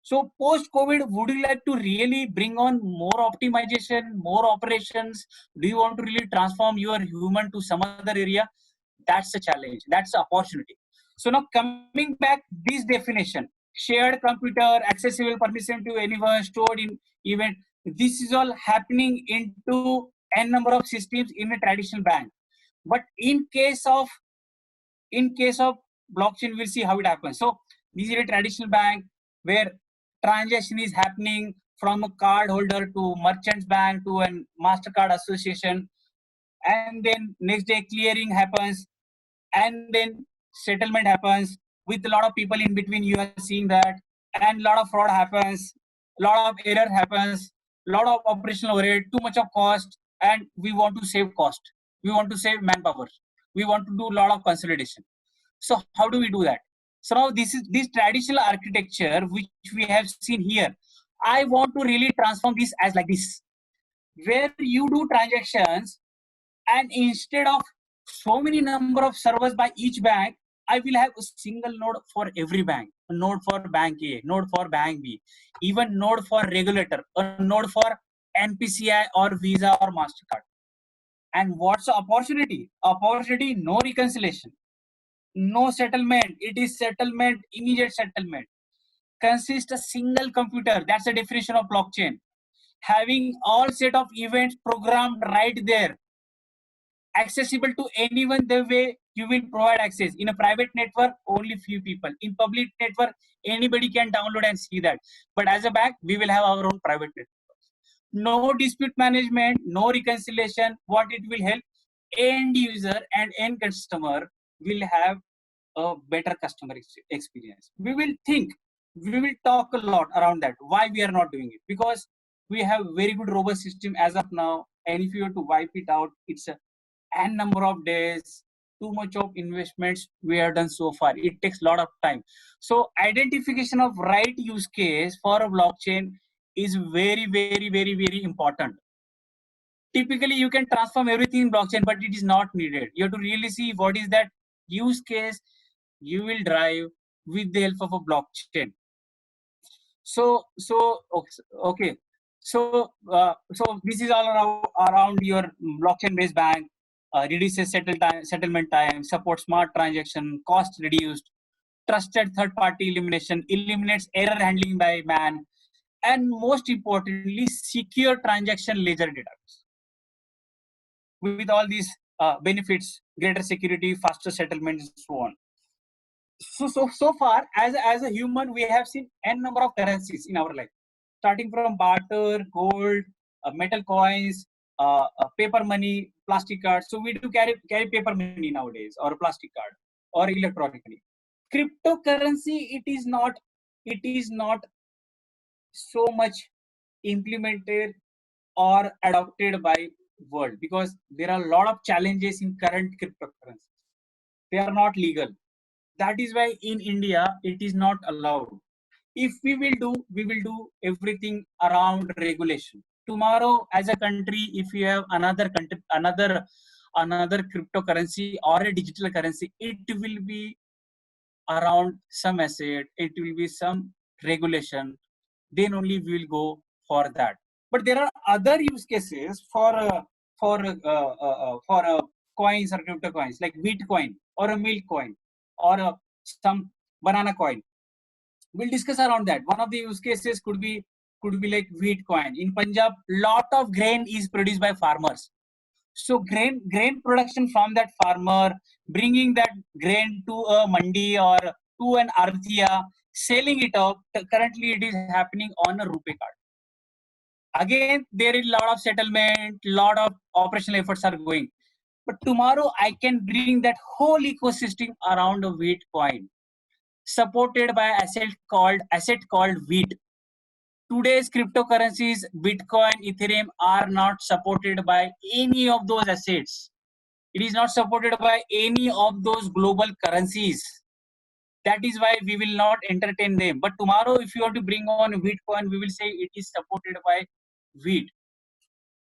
So post COVID, would you like to really bring on more optimization, more operations? Do you want to really transform your human to some other area? That's a challenge. That's an opportunity. So now coming back, this definition: shared computer, accessible, permission to anyone, stored in event. This is all happening into n number of systems in a traditional bank. But in case of blockchain, we'll see how it happens. So this is a traditional bank where transaction is happening from a card holder to merchants bank to an MasterCard association, and then next day clearing happens, and then settlement happens with a lot of people in between. You are seeing that, and a lot of fraud happens, a lot of error happens, a lot of operational overhead, too much of cost, and we want to save cost. We want to save manpower. We want to do a lot of consolidation. So how do we do that? So now this traditional architecture which we have seen here. I want to really transform this as like this, where you do transactions, and instead of so many number of servers by each bank, I will have a single node for every bank. A node for bank A, node for bank B, even node for regulator, a node for NPCI or Visa or MasterCard. And what's the opportunity? Opportunity, no reconciliation, no settlement. It is settlement, immediate settlement. Consist a single computer. That's the definition of blockchain. Having all set of events programmed right there, accessible to anyone the way you will provide access. In a private network, only few people. In public network, anybody can download and see that. But as a bank, we will have our own private network. No dispute management, no reconciliation. What it will help? End user and end customer will have a better customer experience. We will talk a lot around that. Why we are not doing it? Because we have very good robust system as of now. And if you were to wipe it out, it's a n number of days, too much of investments we have done so far. It takes a lot of time. So identification of right use case for a blockchain is very important. Typically, you can transform everything in blockchain, but it is not needed. You have to really see what is that use case you will drive with the help of a blockchain. So okay. So this is all around your blockchain-based bank. Reduces settlement time, supports smart transaction, cost reduced, trusted third-party eliminates error handling by man, and most importantly, secure transaction ledger database. With all these benefits, greater security, faster settlements, and so on. So far, as a human, we have seen n number of currencies in our life, starting from barter, gold, metal coins, paper money, plastic cards. So we do carry paper money nowadays, or plastic card, or electronic money. Cryptocurrency, it is not so much implemented or adopted by world, because there are a lot of challenges in current cryptocurrencies. They are not legal. That is why in India it is not allowed. If we will do everything around regulation. Tomorrow, as a country, if you have another country, another cryptocurrency or a digital currency, it will be around some asset, it will be some regulation. Then only we will go for that. But there are other use cases for coins or crypto coins, like wheat coin or a milk coin or some banana coin. We'll discuss around that. One of the use cases could be like wheat coin. In Punjab, lot of grain is produced by farmers. So grain production from that farmer, bringing that grain to a mandi or to an arthia, selling it off. Currently, it is happening on a rupee card. Again, there is a lot of settlement, lot of operational efforts are going. But tomorrow I can bring that whole ecosystem around a wheat coin, supported by asset called wheat. Today's cryptocurrencies, Bitcoin, Ethereum, are not supported by any of those assets. It is not supported by any of those global currencies. That is why we will not entertain them. But tomorrow, if you want to bring on Bitcoin, we will say it is supported by wheat,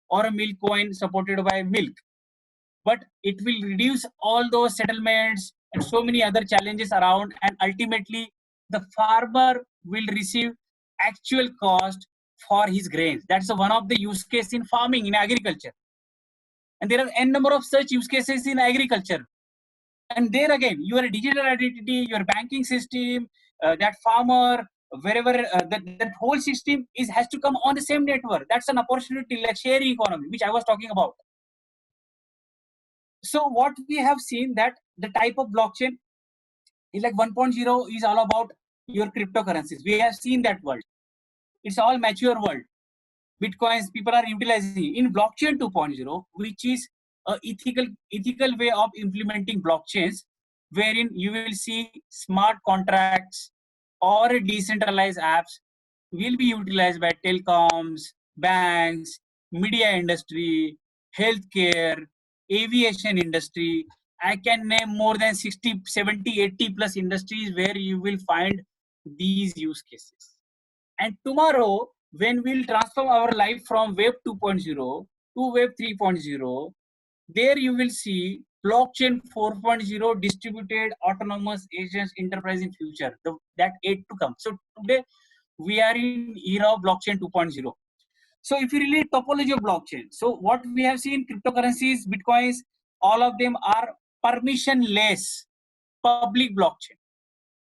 or a milk coin supported by milk. But it will reduce all those settlements and so many other challenges around, and ultimately the farmer will receive actual cost for his grains. That's one of the use case in farming, in agriculture. And there are n number of such use cases in agriculture. And there again, your digital identity, your banking system, that farmer, wherever that whole system is has to come on the same network. That's an opportunity, like sharing economy, which I was talking about. So what we have seen, that the type of blockchain is like 1.0 is all about your cryptocurrencies. We have seen that world. It's all mature world. Bitcoins people are utilizing. In blockchain 2.0, which is a ethical way of implementing blockchains, wherein you will see smart contracts or decentralized apps will be utilized by telecoms, banks, media industry, healthcare, aviation industry. I can name more than 60, 70, 80 plus industries where you will find these use cases. And tomorrow, when we'll transform our life from Web 2.0 to Web 3.0, there you will see blockchain 4.0, distributed autonomous agents enterprise in future, that yet to come. So today we are in era of blockchain 2.0. So if you really topology of blockchain, so what we have seen, cryptocurrencies, bitcoins, all of them are permissionless public blockchain.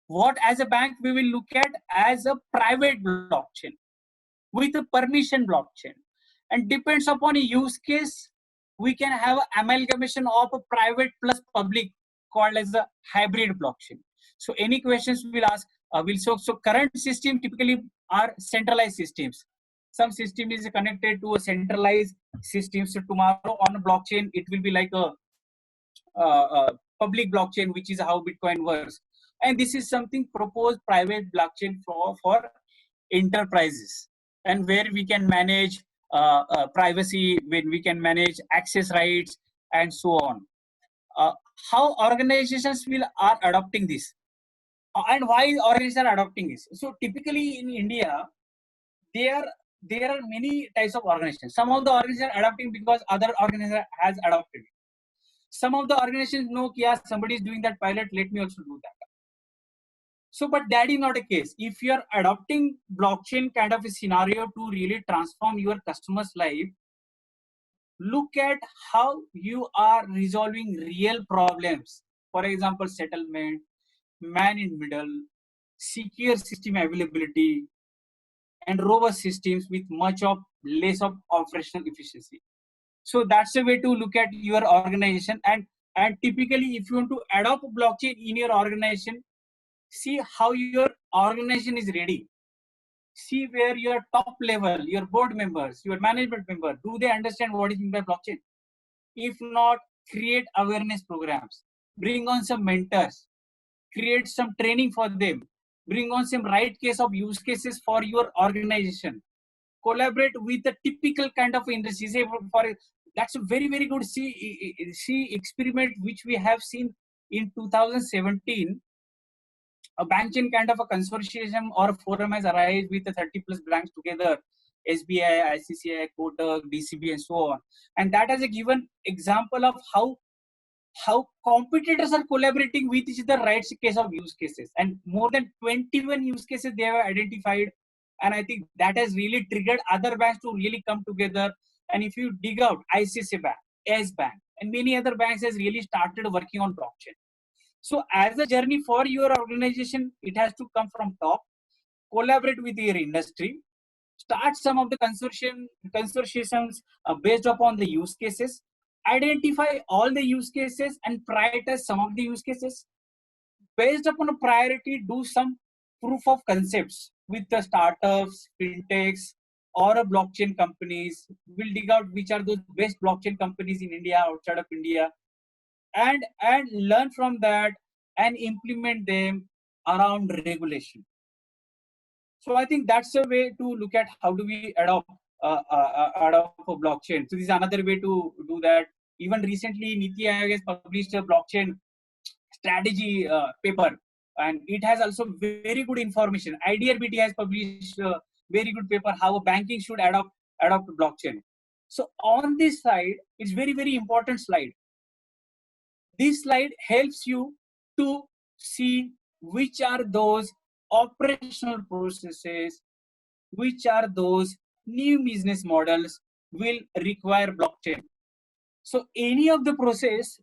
What as a bank we will look at as a private blockchain with a permission blockchain, and depends upon a use case, we can have an amalgamation of a private plus public called as a hybrid blockchain. So any questions we will ask, so current system typically are centralized systems. Some system is connected to a centralized system. So tomorrow on a blockchain, it will be like a public blockchain, which is how Bitcoin works. And this is something proposed private blockchain for enterprises, and where we can manage privacy, when we can manage access rights, and so on. Uh, how organizations will are adopting this, and why organizations are adopting this? So typically in India, there there are many types of organizations. Some of the organizations are adopting because other organization has adopted. Some of the organizations know, yeah, somebody is doing that pilot, let me also do that. So, but that is not a case. If you are adopting blockchain kind of a scenario to really transform your customer's life, look at how you are resolving real problems. For example, settlement, man in middle, secure system availability, and robust systems with much of less of operational efficiency. So that's a way to look at your organization. And typically, if you want to adopt blockchain in your organization, see how your organization is ready. See where your top level, your board members, your management member, do they understand what is meant by blockchain? If not, create awareness programs, bring on some mentors, create some training for them, bring on some right case of use cases for your organization, collaborate with the typical kind of industry. Say for that's a very good see experiment which we have seen in 2017. A banking kind of a consortium or a forum has arisen with the 30 plus banks together, SBI, ICCI, Kotak, DCB, and so on. And that has a given example of how competitors are collaborating with each other, right case of use cases. And more than 21 use cases they have identified. And I think that has really triggered other banks to really come together. And if you dig out, ICICI Bank, S Bank, and many other banks has really started working on blockchain. So as a journey for your organization, it has to come from top, collaborate with your industry, start some of the consortiums based upon the use cases, identify all the use cases and prioritize some of the use cases. Based upon a priority, do some proof of concepts with the startups, fintechs, or a blockchain companies. We'll dig out which are those best blockchain companies in India, outside of India, and learn from that and implement them around regulation. So I think that's a way to look at how do we adopt a blockchain. So this is another way to do that. Even recently, Niti Aayog has published a blockchain strategy paper, and it has also very good information. IDRBT has published a very good paper how a banking should adopt blockchain. So on this side, it's very important slide. This slide helps you to see which are those operational processes, which are those new business models will require blockchain. So any of the process,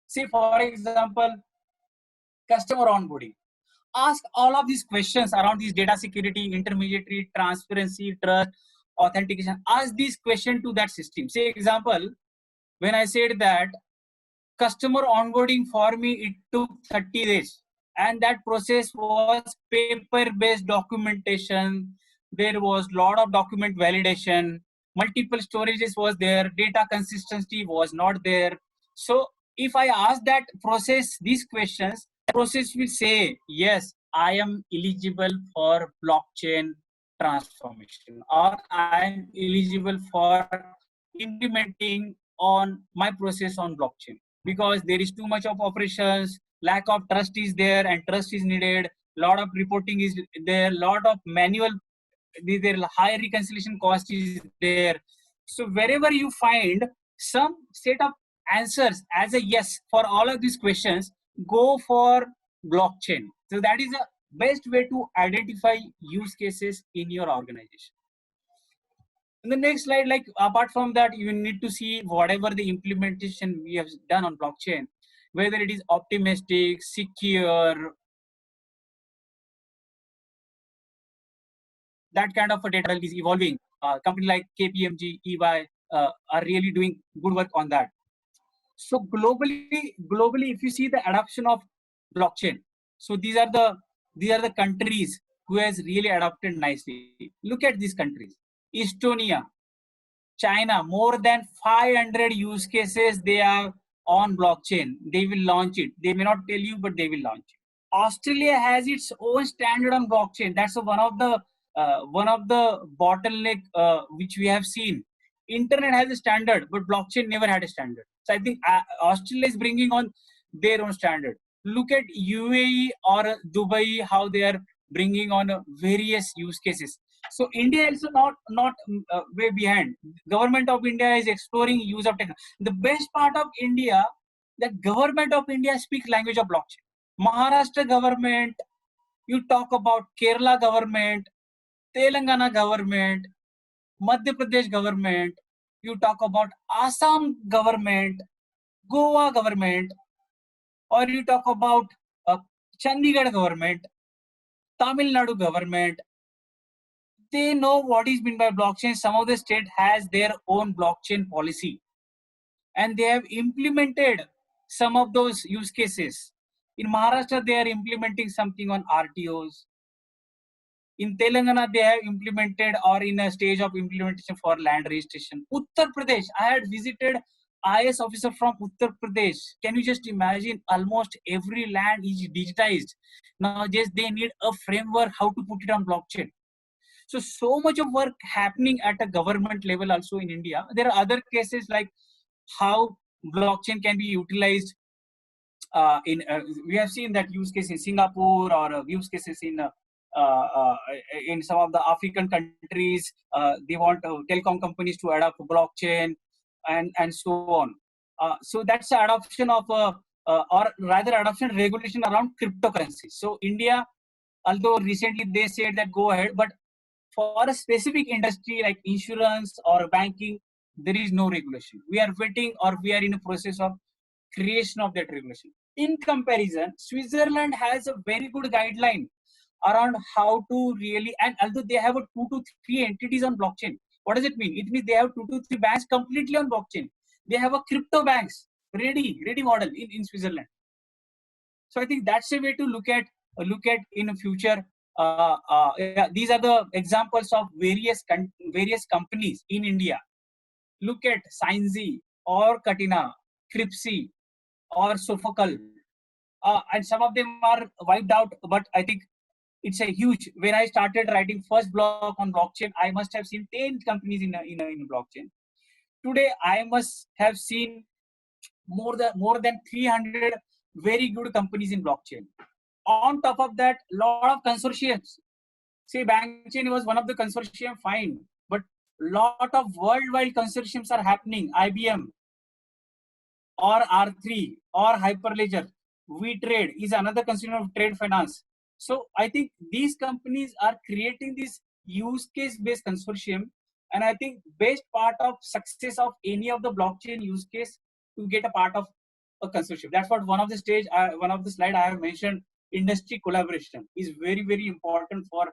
say for example, customer onboarding, ask all of these questions around these data security, intermediary, transparency, trust, authentication. Ask these questions to that system. Say example, when I said that customer onboarding for me, it took 30 days. And that process was paper-based documentation. There was a lot of document validation. Multiple storages was there. Data consistency was not there. So if I ask that process these questions, process will say, yes, I am eligible for blockchain transformation, or I am eligible for implementing on my process on blockchain, because there is too much of operations, lack of trust is there, and trust is needed. Lot of reporting is there, lot of manual, there high reconciliation cost is there. So wherever you find some set of answers as a yes for all of these questions, go for blockchain. So that is the best way to identify use cases in your organization. In the next slide, like apart from that, you need to see whatever the implementation we have done on blockchain, whether it is optimistic, secure, that kind of a data is evolving. Company like KPMG, EY are really doing good work on that. So globally, if you see the adoption of blockchain, so these are the countries who has really adopted nicely. Look at these countries: Estonia, China, more than 500 use cases they are on blockchain. They will launch it. They may not tell you, but they will launch it. Australia has its own standard on blockchain. That's one of the bottleneck which we have seen. Internet has a standard, but blockchain never had a standard. So I think Australia is bringing on their own standard. Look at UAE or Dubai, how they are bringing on various use cases. So India is not way behind. Government of India is exploring use of technology. The best part of India, that government of India speaks language of blockchain. Maharashtra government, you talk about Kerala government, Telangana government, Madhya Pradesh government, you talk about Assam government, Goa government, or you talk about Chandigarh government, Tamil Nadu government. They know what is meant by blockchain. Some of the state has their own blockchain policy, and they have implemented some of those use cases. In Maharashtra, they are implementing something on RTOs. In Telangana, they have implemented or in a stage of implementation for land registration. Uttar Pradesh, I had visited IS officer from Uttar Pradesh. Can you just imagine? Almost every land is digitized. Now just they need a framework how to put it on blockchain. So much of work happening at a government level also in India. There are other cases like how blockchain can be utilized we have seen that use case in Singapore, or use cases in some of the African countries. They want telecom companies to adopt blockchain and so on. So that's the adoption of or rather adoption regulation around cryptocurrency. So India, although recently they said that go ahead, but for a specific industry like insurance or banking, there is no regulation. We are waiting, or we are in a process of creation of that regulation. In comparison, Switzerland has a very good guideline around how to really, and although they have a 2 to 3 entities on blockchain. What does it mean? It means they have 2 to 3 banks completely on blockchain. They have a crypto banks ready model in Switzerland. So I think that's a way to look at in the future Yeah, these are the examples of various companies in India. Look at Scienzy or Katina, Cripsy or Sophocles, and some of them are wiped out. But I think it's a huge. When I started writing first blog on blockchain, I must have seen 10 companies in blockchain. Today, I must have seen more than 300 very good companies in blockchain. On top of that, lot of consortiums. See, Bankchain was one of the consortium, fine, but lot of worldwide consortiums are happening. IBM or R3 or Hyperledger, WeTrade is another consortium of trade finance. So I think these companies are creating this use case based consortium, and I think best part of success of any of the blockchain use case to get a part of a consortium. That's what one of the slide I have mentioned. Industry collaboration is very important for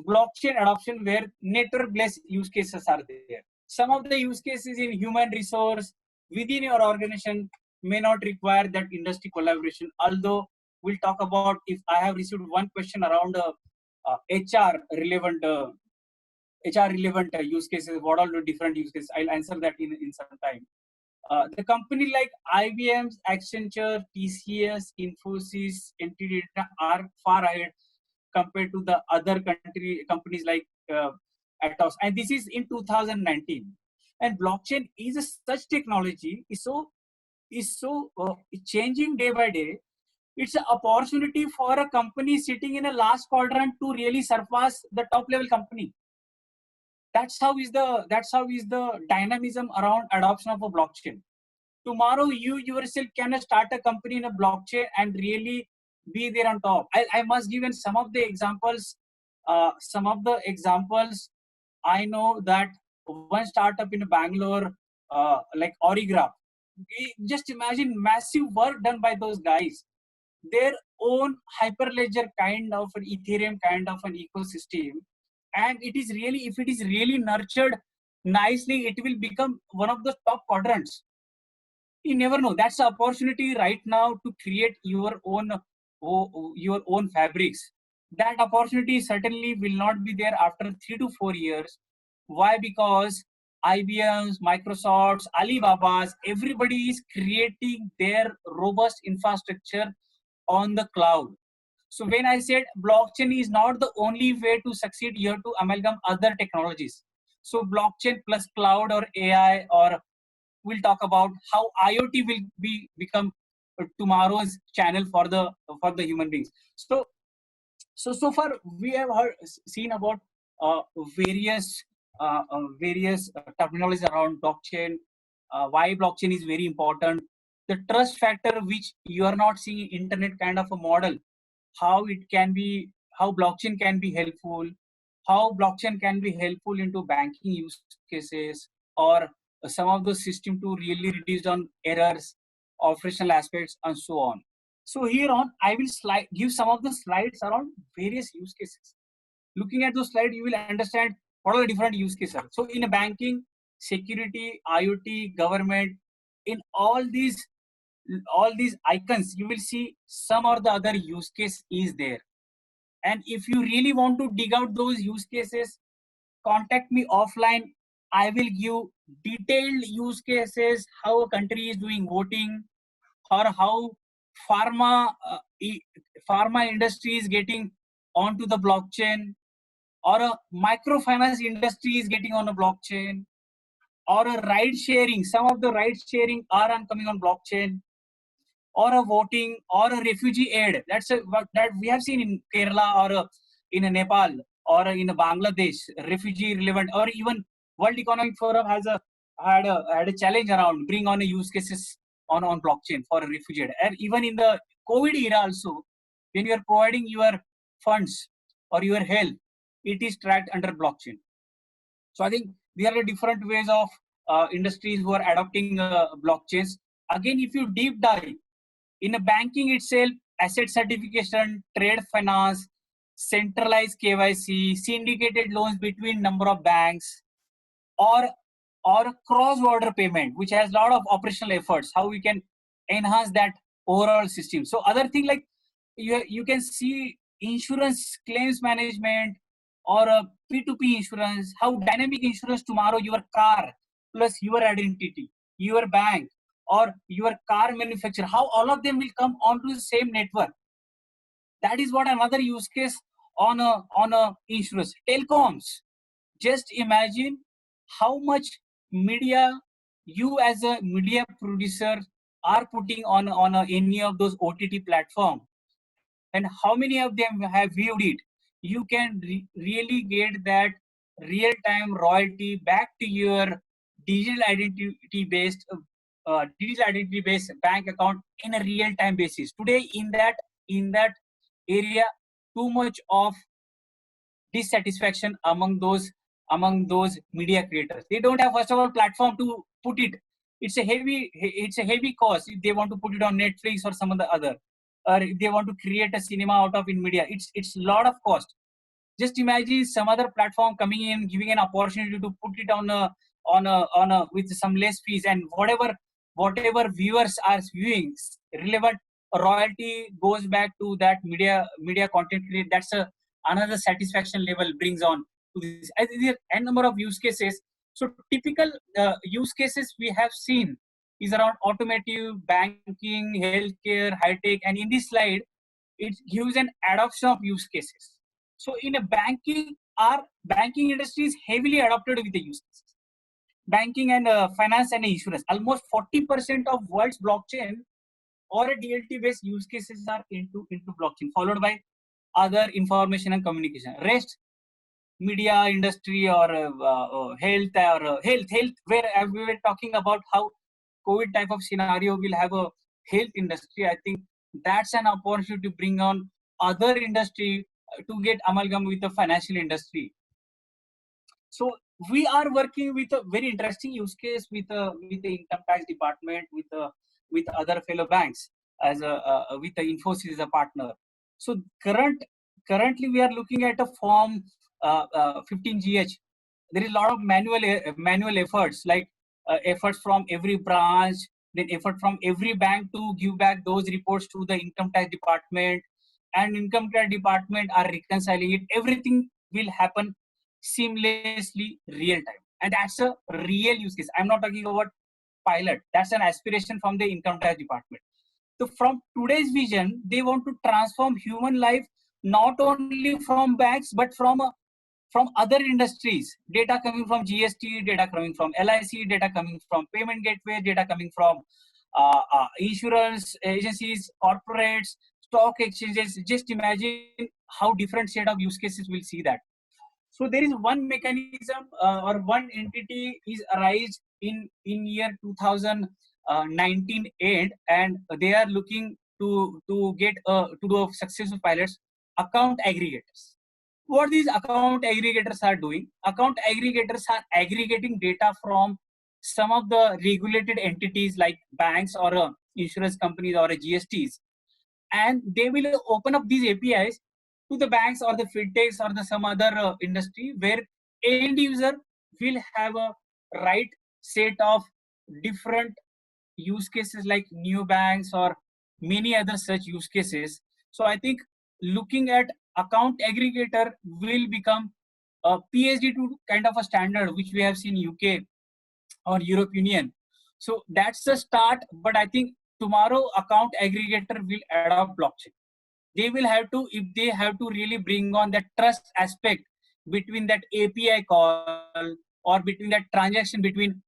blockchain adoption, where network-based use cases are there. Some of the use cases in human resource within your organization may not require that industry collaboration. Although we'll talk about, if I have received one question around HR relevant use cases, what all the different use cases, I'll answer that in some time. The company like IBM's, Accenture, TCS, Infosys, NTT are far ahead compared to the other companies like Atos. And this is in 2019. And blockchain is such technology is so changing day by day. It's an opportunity for a company sitting in a last quadrant to really surpass the top level company. That's how is the dynamism around adoption of a blockchain. Tomorrow you yourself can start a company in a blockchain and really be there on top. I must give in some of the examples. I know that one startup in Bangalore, like Origraph. Just imagine massive work done by those guys. Their own Hyperledger kind of an Ethereum kind of an ecosystem, and it is really, if it is really nurtured nicely, it will become one of the top quadrants. You never know. That's the opportunity right now to create your own fabrics. That opportunity certainly will not be there after 3 to 4 years. Why? Because IBM's, Microsoft's, Alibaba's, everybody is creating their robust infrastructure on the cloud. So when I said blockchain is not the only way to succeed, you have to amalgam other technologies. So blockchain plus cloud or AI, or we'll talk about how IoT will become tomorrow's channel for the human beings. So far we have seen about uh, various terminologies around blockchain. Why blockchain is very important. The trust factor, which you are not seeing internet kind of a model, how blockchain can be helpful, how blockchain can be helpful into banking use cases, or some of the system to really reduce on errors, operational aspects, and so on. So here on, I will give some of the slides around various use cases. Looking at those slides, you will understand what are the different use cases. So in banking, security, IoT, government, in all these icons, you will see some or the other use case is there. And if you really want to dig out those use cases, contact me offline. I will give detailed use cases, how a country is doing voting, or how pharma pharma industry is getting onto the blockchain, or a microfinance industry is getting on a blockchain, or a ride sharing. Some of the ride sharing are coming on blockchain, or a voting, or a refugee aid. That we have seen in Kerala, or in Nepal, or in Bangladesh, refugee relevant, or even World Economic Forum had a challenge around bring on a use cases on blockchain for a refugee aid. And even in the COVID era also, when you are providing your funds or your health, it is tracked under blockchain. So I think there are different ways of industries who are adopting blockchains. Again, if you deep dive in a banking itself, asset certification, trade finance, centralized KYC, syndicated loans between number of banks, or cross-border payment, which has a lot of operational efforts, how we can enhance that overall system. So other thing like you can see insurance claims management or a P2P insurance, how dynamic insurance tomorrow, your car plus your identity, your bank or your car manufacturer, how all of them will come onto the same network. That is what another use case on a insurance. Telecoms. Just imagine how much media you as a media producer are putting on any of those OTT platform, and how many of them have viewed it. You can really get that real time royalty back to your digital identity based bank account in a real time basis. Today in that area, too much of dissatisfaction among those media creators. They don't have, first of all, platform to put it. It's a heavy cost if they want to put it on Netflix or some of the other, or if they want to create a cinema out of in media. It's a lot of cost. Just imagine some other platform coming in, giving an opportunity to put it on a with some less fees, and whatever viewers are viewing, relevant royalty goes back to that media content creator. That's another satisfaction level brings on to this. I think there are n number of use cases. So typical use cases we have seen is around automotive, banking, healthcare, high tech, and in this slide it gives an adoption of use cases. So in a banking, our banking industry is heavily adopted with the use cases. Banking and finance and insurance. Almost 40% of world's blockchain or a DLT based use cases are into blockchain, followed by other information and communication. Rest, media industry or health, where we were talking about how COVID type of scenario will have a health industry. I think that's an opportunity to bring on other industry to get amalgam with the financial industry. So we are working with a very interesting use case with the income tax department, with other fellow banks, as with the Infosys as a partner. So currently we are looking at a form 15GH. There is a lot of manual efforts, like efforts from every branch, then effort from every bank to give back those reports to the income tax department, and income tax department are reconciling it. Everything will happen seamlessly real time, and that's a real use case. I'm not talking about pilot. That's an aspiration from the income tax department. So from today's vision, they want to transform human life not only from banks but from other industries. Data coming from GST, data coming from LIC, data coming from payment gateway, data coming from insurance agencies, corporates, stock exchanges. Just imagine how different set of use cases will see that. So there is one mechanism or one entity is arised in year 2019 end, and they are looking to get to do successful pilots. Account aggregators. What these account aggregators are doing? Account aggregators are aggregating data from some of the regulated entities like banks or insurance companies or GSTs, and they will open up these APIs to the banks or the fintechs or the some other industry, where end user will have a right set of different use cases like new banks or many other such use cases. So I think looking at account aggregator will become a PSD2 kind of a standard, which we have seen UK or Europe Union. So that's the start, but I think tomorrow account aggregator will adopt blockchain. They will have to, if they have to really bring on that trust aspect between that API call or between that transaction between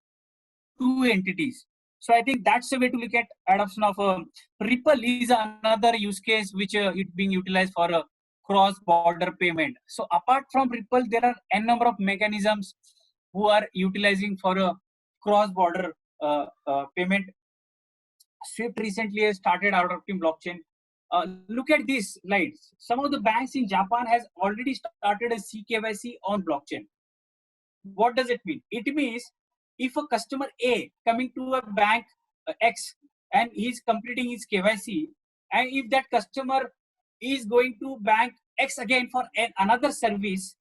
two entities. So I think that's a way to look at adoption of Ripple is another use case which it being utilized for a cross-border payment. So apart from Ripple, there are n number of mechanisms who are utilizing for a cross-border payment. Swift recently has started adopting blockchain. Look at these slides. Some of the banks in Japan has already started a CKYC on blockchain. What does it mean? It means if a customer A coming to a bank X and he's completing his KYC, and if that customer is going to bank X again for another service,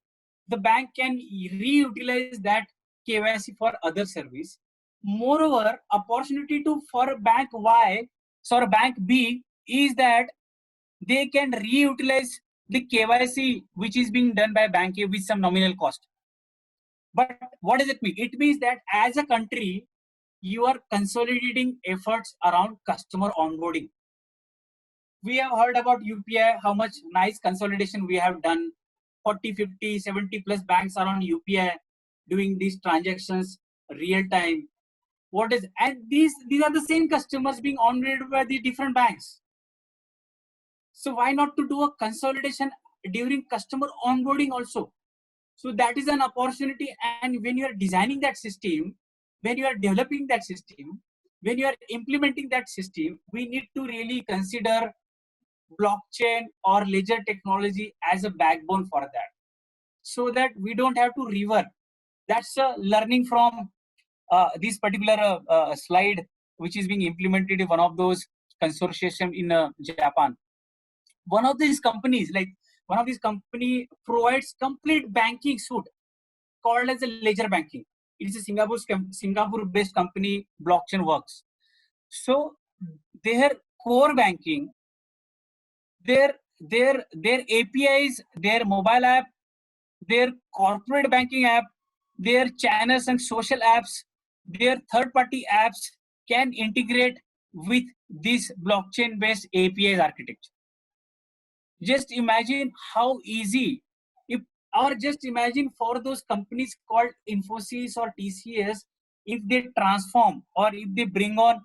the bank can reutilize that KYC for other service. Moreover, opportunity to for a bank Y, sorry, bank B is that they can reutilize the KYC which is being done by bank with some nominal cost. But what does it mean? It means that as a country, you are consolidating efforts around customer onboarding. We have heard about UPI, how much nice consolidation we have done. 40, 50, 70 plus banks are on UPI doing these transactions real time. What is, and these are the same customers being onboarded by the different banks. So why not to do a consolidation during customer onboarding also? So that is an opportunity. And when you are designing that system, when you are developing that system, when you are implementing that system, we need to really consider blockchain or ledger technology as a backbone for that, so that we don't have to revert. That's learning from this particular slide, which is being implemented in one of those consortium in Japan. One of these companies, provides complete banking suite called as a ledger banking. It is a Singapore-based company. Blockchain works. So their core banking, their APIs, their mobile app, their corporate banking app, their channels and social apps, their third-party apps can integrate with this blockchain-based APIs architecture. Just imagine how easy, or just imagine for those companies called Infosys or TCS, if they transform or if they bring on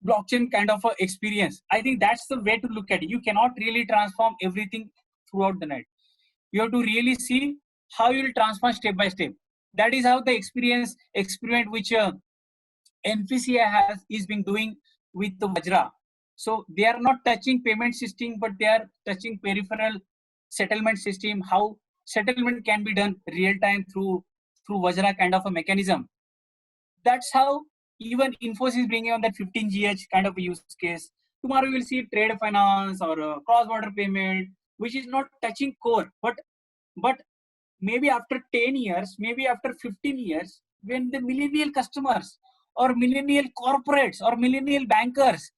blockchain kind of a experience. I think that's the way to look at it. You cannot really transform everything throughout the night. You have to really see how you will transform step by step. That is how the experiment which NPCI is being doing with the Vajra. So they are not touching payment system, but they are touching peripheral settlement system, how settlement can be done real time through Vajra kind of a mechanism. That's how even Infosys is bringing on that 15GH kind of a use case. Tomorrow you will see trade finance or cross-border payment, which is not touching core, but maybe after 10 years, maybe after 15 years, when the millennial customers or millennial corporates or millennial bankers,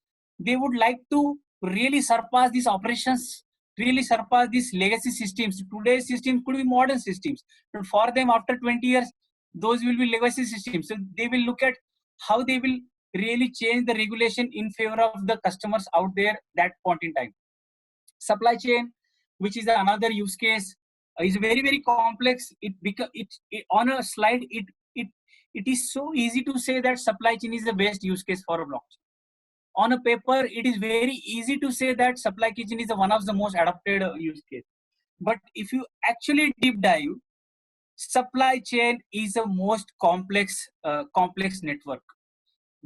they would like to really surpass these operations, really surpass these legacy systems. Today's systems could be modern systems, but for them after 20 years, those will be legacy systems. So they will look at how they will really change the regulation in favor of the customers out there that point in time. Supply chain, which is another use case, is very, very complex. It on a slide, it is so easy to say that supply chain is the best use case for a blockchain. On a paper, it is very easy to say that supply chain is one of the most adopted use case. But if you actually deep dive, supply chain is the most complex network.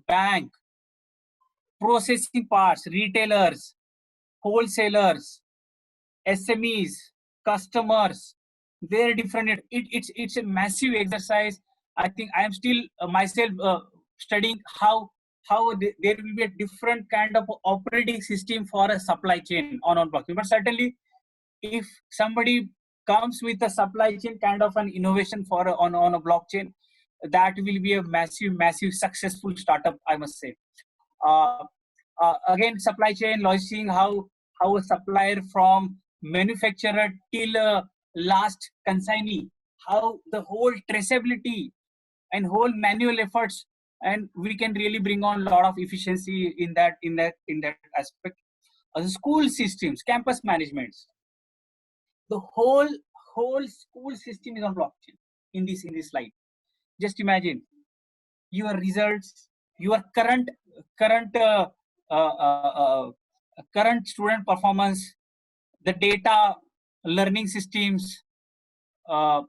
Bank, processing parts, retailers, wholesalers, SMEs, customers, they're different. It's a massive exercise. I think I am still myself studying how there will be a different kind of operating system for a supply chain on blockchain. But certainly, if somebody comes with a supply chain kind of an innovation for on a blockchain, that will be a massive successful startup, I must say. Again, supply chain logistics, how a supplier from manufacturer till last consignee, how the whole traceability and whole manual efforts, and we can really bring on a lot of efficiency in that aspect. School systems, campus management, the whole school system is on blockchain in this slide. Just imagine your results, your current uh, uh, uh, current student performance, the data, learning systems, uh,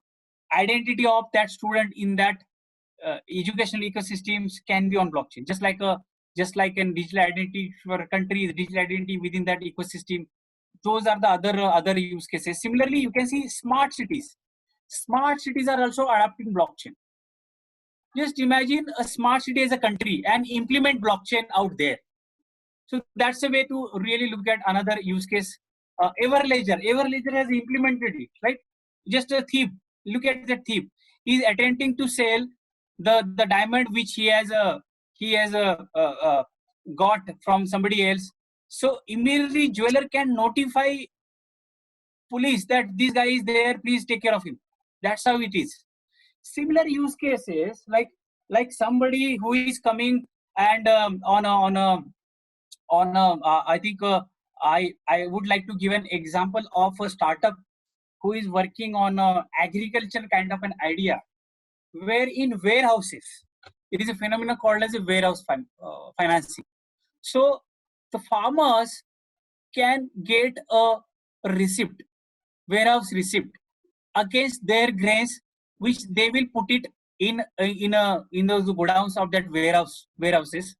identity of that student in that educational ecosystems can be on blockchain. Just like in digital identity for a country, digital identity within that ecosystem. Those are the other use cases. Similarly, you can see smart cities. Smart cities are also adopting blockchain. Just imagine a smart city as a country and implement blockchain out there. So that's a way to really look at another use case. Everledger has implemented it, right? Just a thief. Look at the thief. He's attempting to sell the diamond which he has got from somebody else. So immediately jeweler can notify police that this guy is there, please take care of him. That's how it is. Similar use cases, like somebody who is coming and I think I would like to give an example of a startup who is working on a agriculture kind of an idea, where in warehouses, it is a phenomenon called as a warehouse financing. So the farmers can get a receipt, warehouse receipt against their grains, which they will put it in those godowns of that warehouses,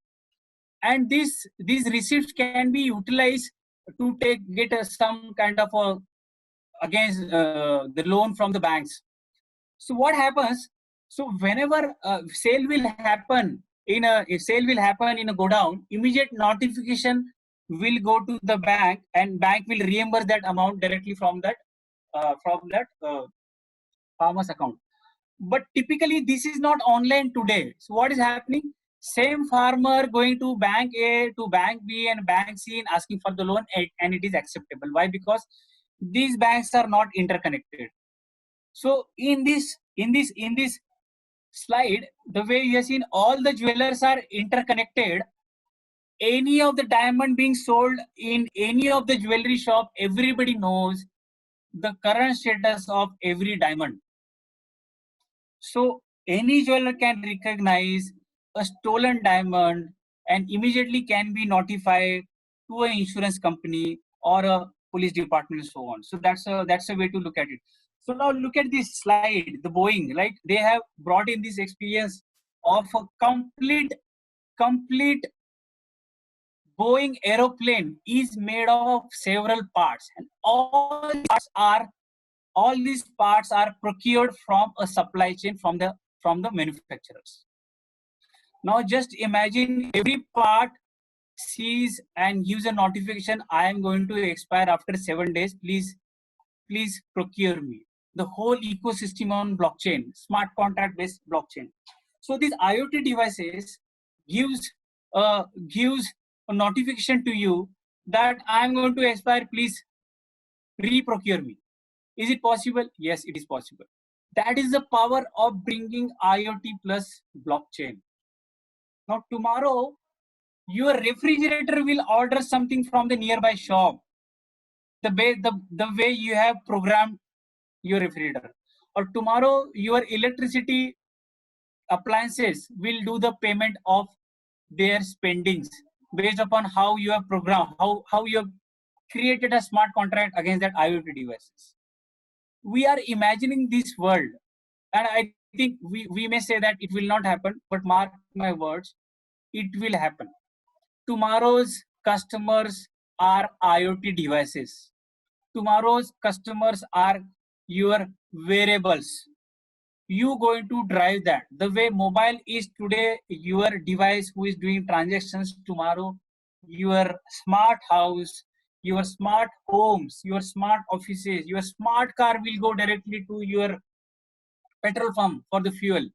and these receipts can be utilized to get some kind of a against the loan from the banks. So what happens? So whenever sale will happen if sale will happen in a godown, immediate notification will go to the bank, and bank will reimburse that amount directly from that farmer's account. But typically this is not online today. So what is happening? Same farmer going to bank A, to bank B, and bank C and asking for the loan, and it is acceptable. Why? Because these banks are not interconnected. So in this slide, the way you have seen, all the jewelers are interconnected. Any of the diamond being sold in any of the jewelry shop, everybody knows the current status of every diamond. So any jeweler can recognize a stolen diamond and immediately can be notified to an insurance company or a police department and so on. So that's a way to look at it. So now look at this slide, the Boeing, like they have brought in this experience of a complete Boeing aeroplane is made of several parts, and all these parts are procured from a supply chain from the manufacturers. Now just imagine every part sees and gives a notification, I am going to expire after 7 days, please procure me. The whole ecosystem on blockchain, smart contract based blockchain. So these IoT devices gives a notification to you that I am going to expire, please re-procure me. Is it possible? Yes, it is possible. That is the power of bringing IoT plus blockchain. Now tomorrow, your refrigerator will order something from the nearby shop, the way you have programmed your refrigerator. Or tomorrow, your electricity appliances will do the payment of their spendings based upon how you have programmed, how you have created a smart contract against that IoT devices. We are imagining this world, and I think we may say that it will not happen, but mark my words, it will happen. Tomorrow's customers are IoT devices. Tomorrow's customers are your wearables. You going to drive that. The way mobile is today, your device who is doing transactions, tomorrow your smart house, your smart homes, your smart offices, your smart car will go directly to your petrol pump for the fuel.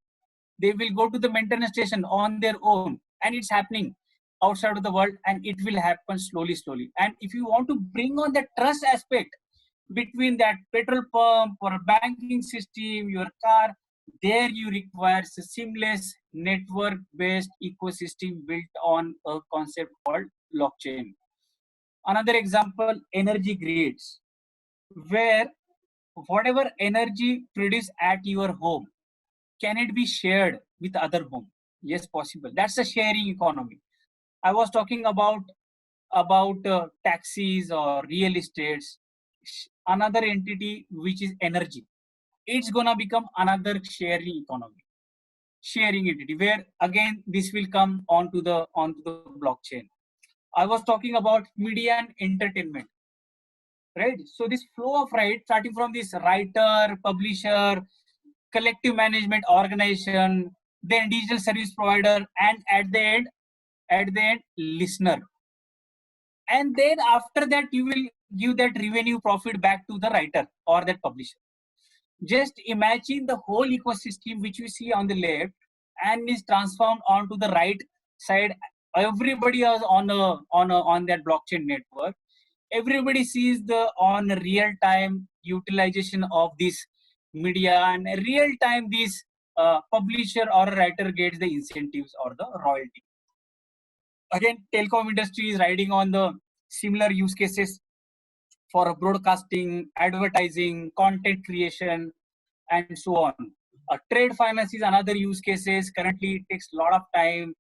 They will go to the maintenance station on their own, and it's happening outside of the world, and it will happen slowly. And if you want to bring on the trust aspect between that petrol pump or banking system, your car, there you require a seamless network based ecosystem built on a concept called blockchain. Another example, energy grids, where whatever energy produced at your home, can it be shared with other home? Yes, possible. That's a sharing economy. I was talking about taxis or real estates. Another entity which is energy, it's gonna become another sharing entity, where again this will come onto the blockchain. I was talking about media and entertainment, right? So this flow of right, starting from this writer, publisher, collective management organization, then digital service provider, and at the end, listener. And then after that, you will give that revenue profit back to the writer or that publisher. Just imagine the whole ecosystem which you see on the left and is transformed onto the right side. Everybody is on that blockchain network. everybody sees the on real time utilization of this media, and real time this publisher or writer gets the incentives or the royalty. Again, telecom industry is riding on the similar use cases for broadcasting, advertising, content creation, and so on. Trade finance is another use cases. Currently, it takes a lot of time,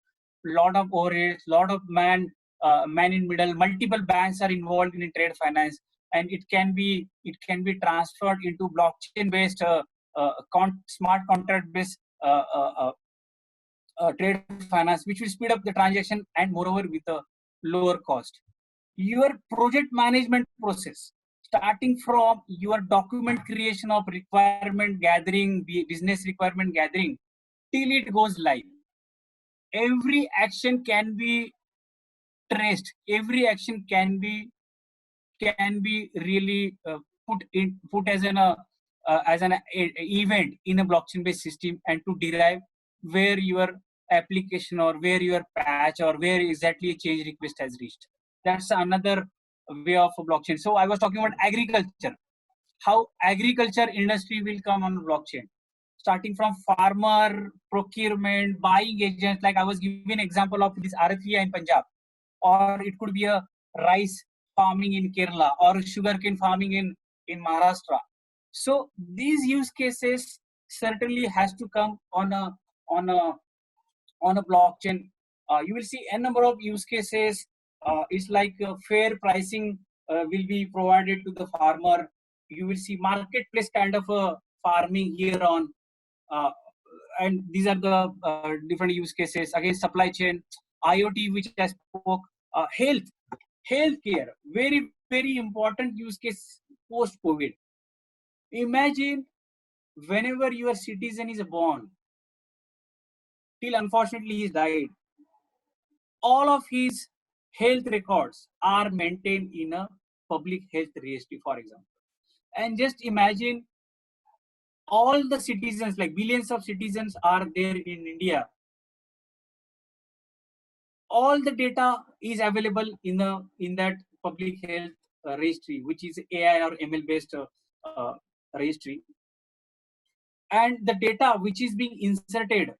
lot of overheads, lot of man in middle. Multiple banks are involved in trade finance, and it can be transferred into blockchain based smart contract based trade finance, which will speed up the transaction and moreover with a lower cost. Your project management process, starting from your document creation of requirement gathering, business requirement gathering, till it goes live. Every action can be traced. Every action can be really put as an event in a blockchain based system, and to derive where your application or where your patch or where exactly a change request has reached. That's another way of a blockchain. So I was talking about agriculture, how agriculture industry will come on blockchain, starting from farmer, procurement, buying agents. Like I was giving example of this RFEI in Punjab, or it could be a rice farming in Kerala or sugarcane farming in Maharashtra. So these use cases certainly has to come on a on a blockchain. You will see a number of use cases. It's like fair pricing will be provided to the farmer. You will see marketplace kind of a farming here on, uh, and these are the different use cases. Again, supply chain, IoT, which I spoke, healthcare, very important use case post COVID. Imagine whenever your citizen is born till unfortunately he died, all of his health records are maintained in a public health registry, for example. And just imagine all the citizens, like billions of citizens are there in India. All the data is available in that public health registry, which is AI or ML based registry. And the data which is being inserted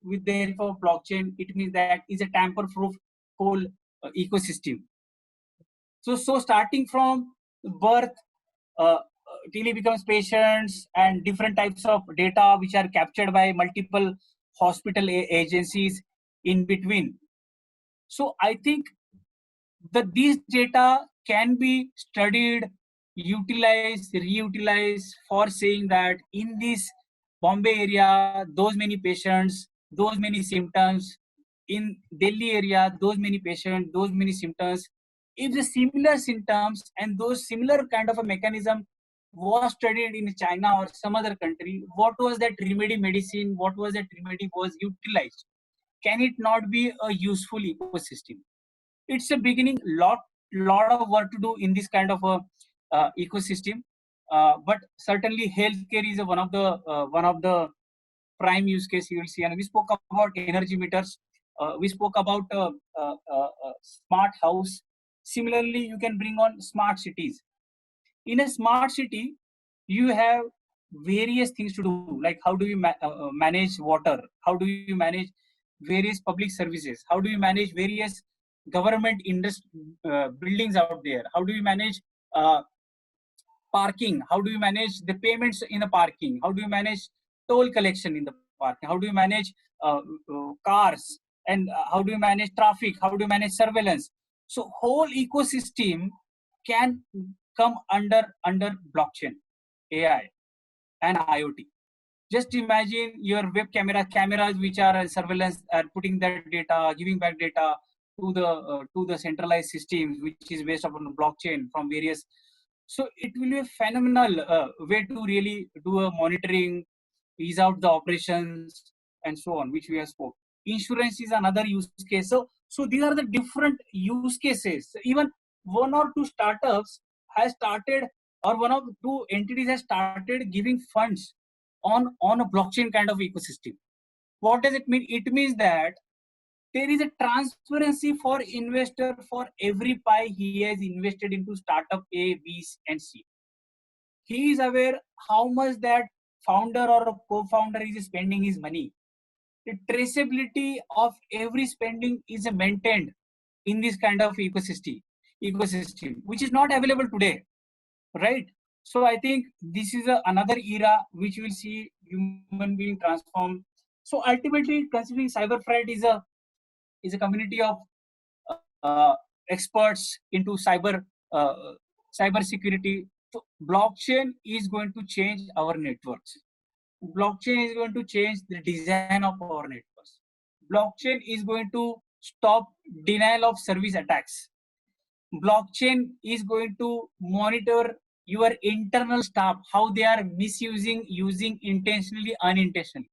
with the help of blockchain. It means that is a tamper proof whole ecosystem. So starting from birth till he becomes patients, and different types of data which are captured by multiple hospital agencies in between. So I think that these data can be studied, utilized, reutilized for saying that in this Bombay area, those many patients, those many symptoms. In Delhi area, those many patients, those many symptoms. If the similar symptoms and those similar kind of a mechanism was studied in China or some other country, what was that remedy medicine? What was that remedy was utilized? Can it not be a useful ecosystem? It's a beginning. Lot of work to do in this kind of a ecosystem, but certainly healthcare is one of the prime use case you will see. And we spoke about energy meters, we spoke about smart house. Similarly, you can bring on smart cities. In a smart city, you have various things to do, like how do you manage water, how do you manage various public services, how do you manage various government buildings out there, how do you manage uh, parking, how do you manage the payments in the parking, how do you manage toll collection in the parking, how do you manage cars, and how do you manage traffic, how do you manage surveillance. So whole ecosystem can come under blockchain, AI, and IoT. Just imagine your web cameras which are surveillance are putting that data, giving back data to the centralized systems, which is based upon the blockchain from various. So it will be a phenomenal way to really do a monitoring, ease out the operations, and so on, which we have spoke. Insurance is another use case. So these are the different use cases. Even one or two startups has started, or one of two entities has started giving funds on a blockchain kind of ecosystem. What does it mean? It means that there is a transparency for investor for every pie he has invested into startup A, B, and C. He is aware how much that founder or a co-founder is spending his money. The traceability of every spending is maintained in this kind of ecosystem, which is not available today, right? So I think this is another era which will see human being transform. So ultimately, considering cyber threat is a community of experts into uh, cyber security. So blockchain is going to change our networks. Blockchain is going to change the design of our networks. Blockchain is going to stop denial of service attacks. Blockchain is going to monitor your internal staff, how they are misusing, using intentionally, unintentionally.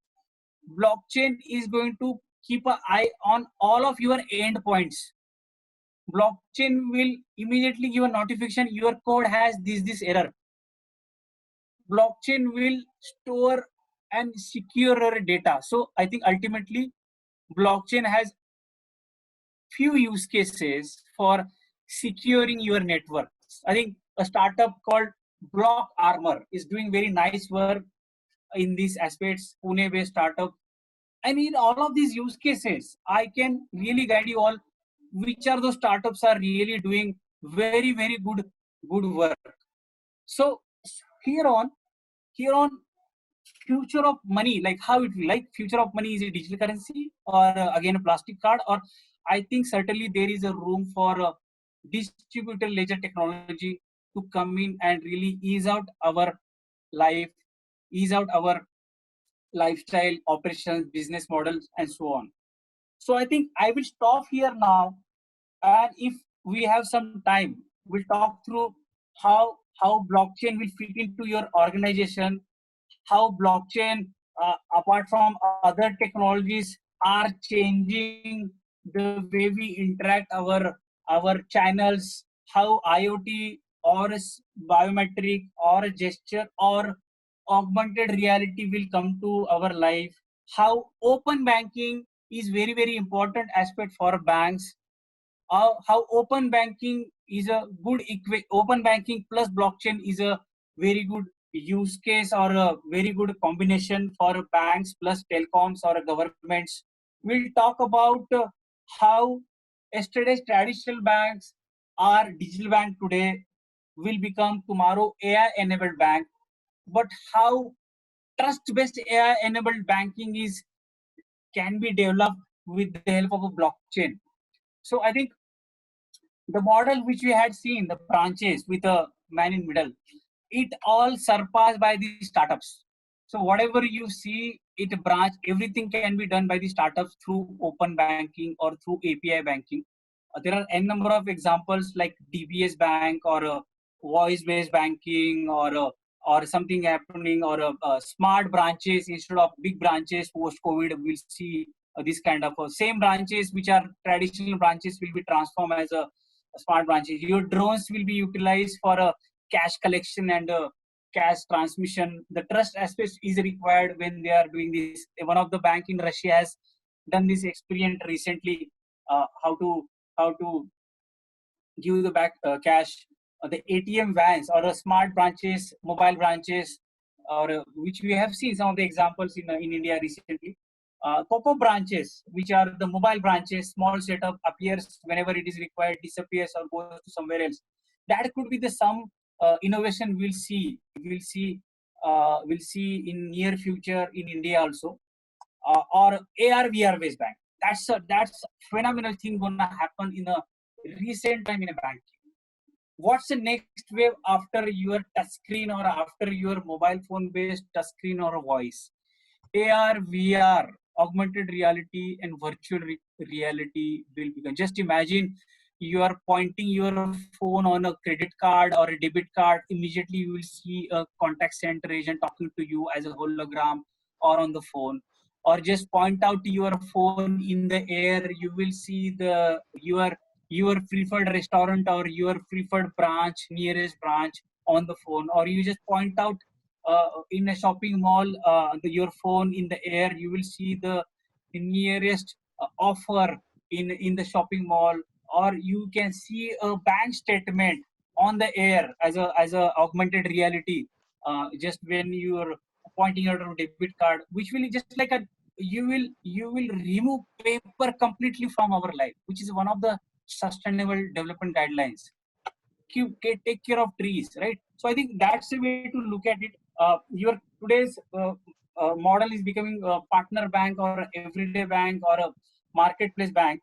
Blockchain is going to keep an eye on all of your endpoints. Blockchain will immediately give a notification your code has this error. Blockchain will store and secure your data. So I think ultimately blockchain has few use cases for securing your networks. I think a startup called Block Armor is doing very nice work in these aspects. Pune-based startup. I mean, all of these use cases, I can really guide you all which are those startups are really doing very good work. So here on future of money, like how it will, like future of money is a digital currency or again a plastic card, or I think certainly there is a room for distributed ledger technology to come in and really ease out our life, ease out our lifestyle, operations, business models, and so on. So I think I will stop here now, and if we have some time, we'll talk through how blockchain will fit into your organization, how blockchain, apart from other technologies, are changing the way we interact our channels, how IoT or biometric or gesture or augmented reality will come to our life, how open banking is very important aspect for banks, how open banking is a good open banking plus blockchain is a very good use case or a very good combination for banks plus telecoms or governments. We'll talk about how yesterday's traditional banks are digital bank today will become tomorrow AI enabled bank, but how trust based AI enabled banking is can be developed with the help of a blockchain. So I think the model which we had seen, the branches with a man in middle, it all surpassed by the startups. So whatever you see, it branch, everything can be done by the startups through open banking or through API banking. There are n number of examples like DBS Bank or voice-based banking or something happening or smart branches instead of big branches post-COVID. We'll see this kind of same branches which are traditional branches will be transformed as a smart branches. Your drones will be utilized for cash collection and cash transmission. The trust aspect is required when they are doing this. One of the bank in Russia has done this experiment recently. How to give the back cash, the ATM vans or smart branches, mobile branches, or which we have seen some of the examples in India recently. Coco branches, which are the mobile branches, small setup appears whenever it is required, disappears or goes to somewhere else. That could be the some innovation we'll see in near future in India also, or AR VR based bank. That's phenomenal thing gonna happen in a recent time in a bank. What's the next wave after your touchscreen or after your mobile phone based touchscreen or a voice? AR, VR, augmented reality, and virtual reality will become. Just imagine you are pointing your phone on a credit card or a debit card. Immediately, you will see a contact center agent talking to you as a hologram or on the phone. Or just point out your phone in the air. You will see your preferred restaurant or your preferred branch, nearest branch on the phone. Or you just point out in a shopping mall, your phone in the air, you will see the nearest offer in the shopping mall, or you can see a bank statement on the air as a augmented reality, just when you're pointing out a debit card, which will just like a you will remove paper completely from our life, which is one of the sustainable development guidelines. Take care of trees, right? So I think that's the way to look at it. Your today's model is becoming a partner bank or a everyday bank or a marketplace bank.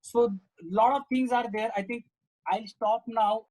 So a lot of things are there. I think I'll stop now.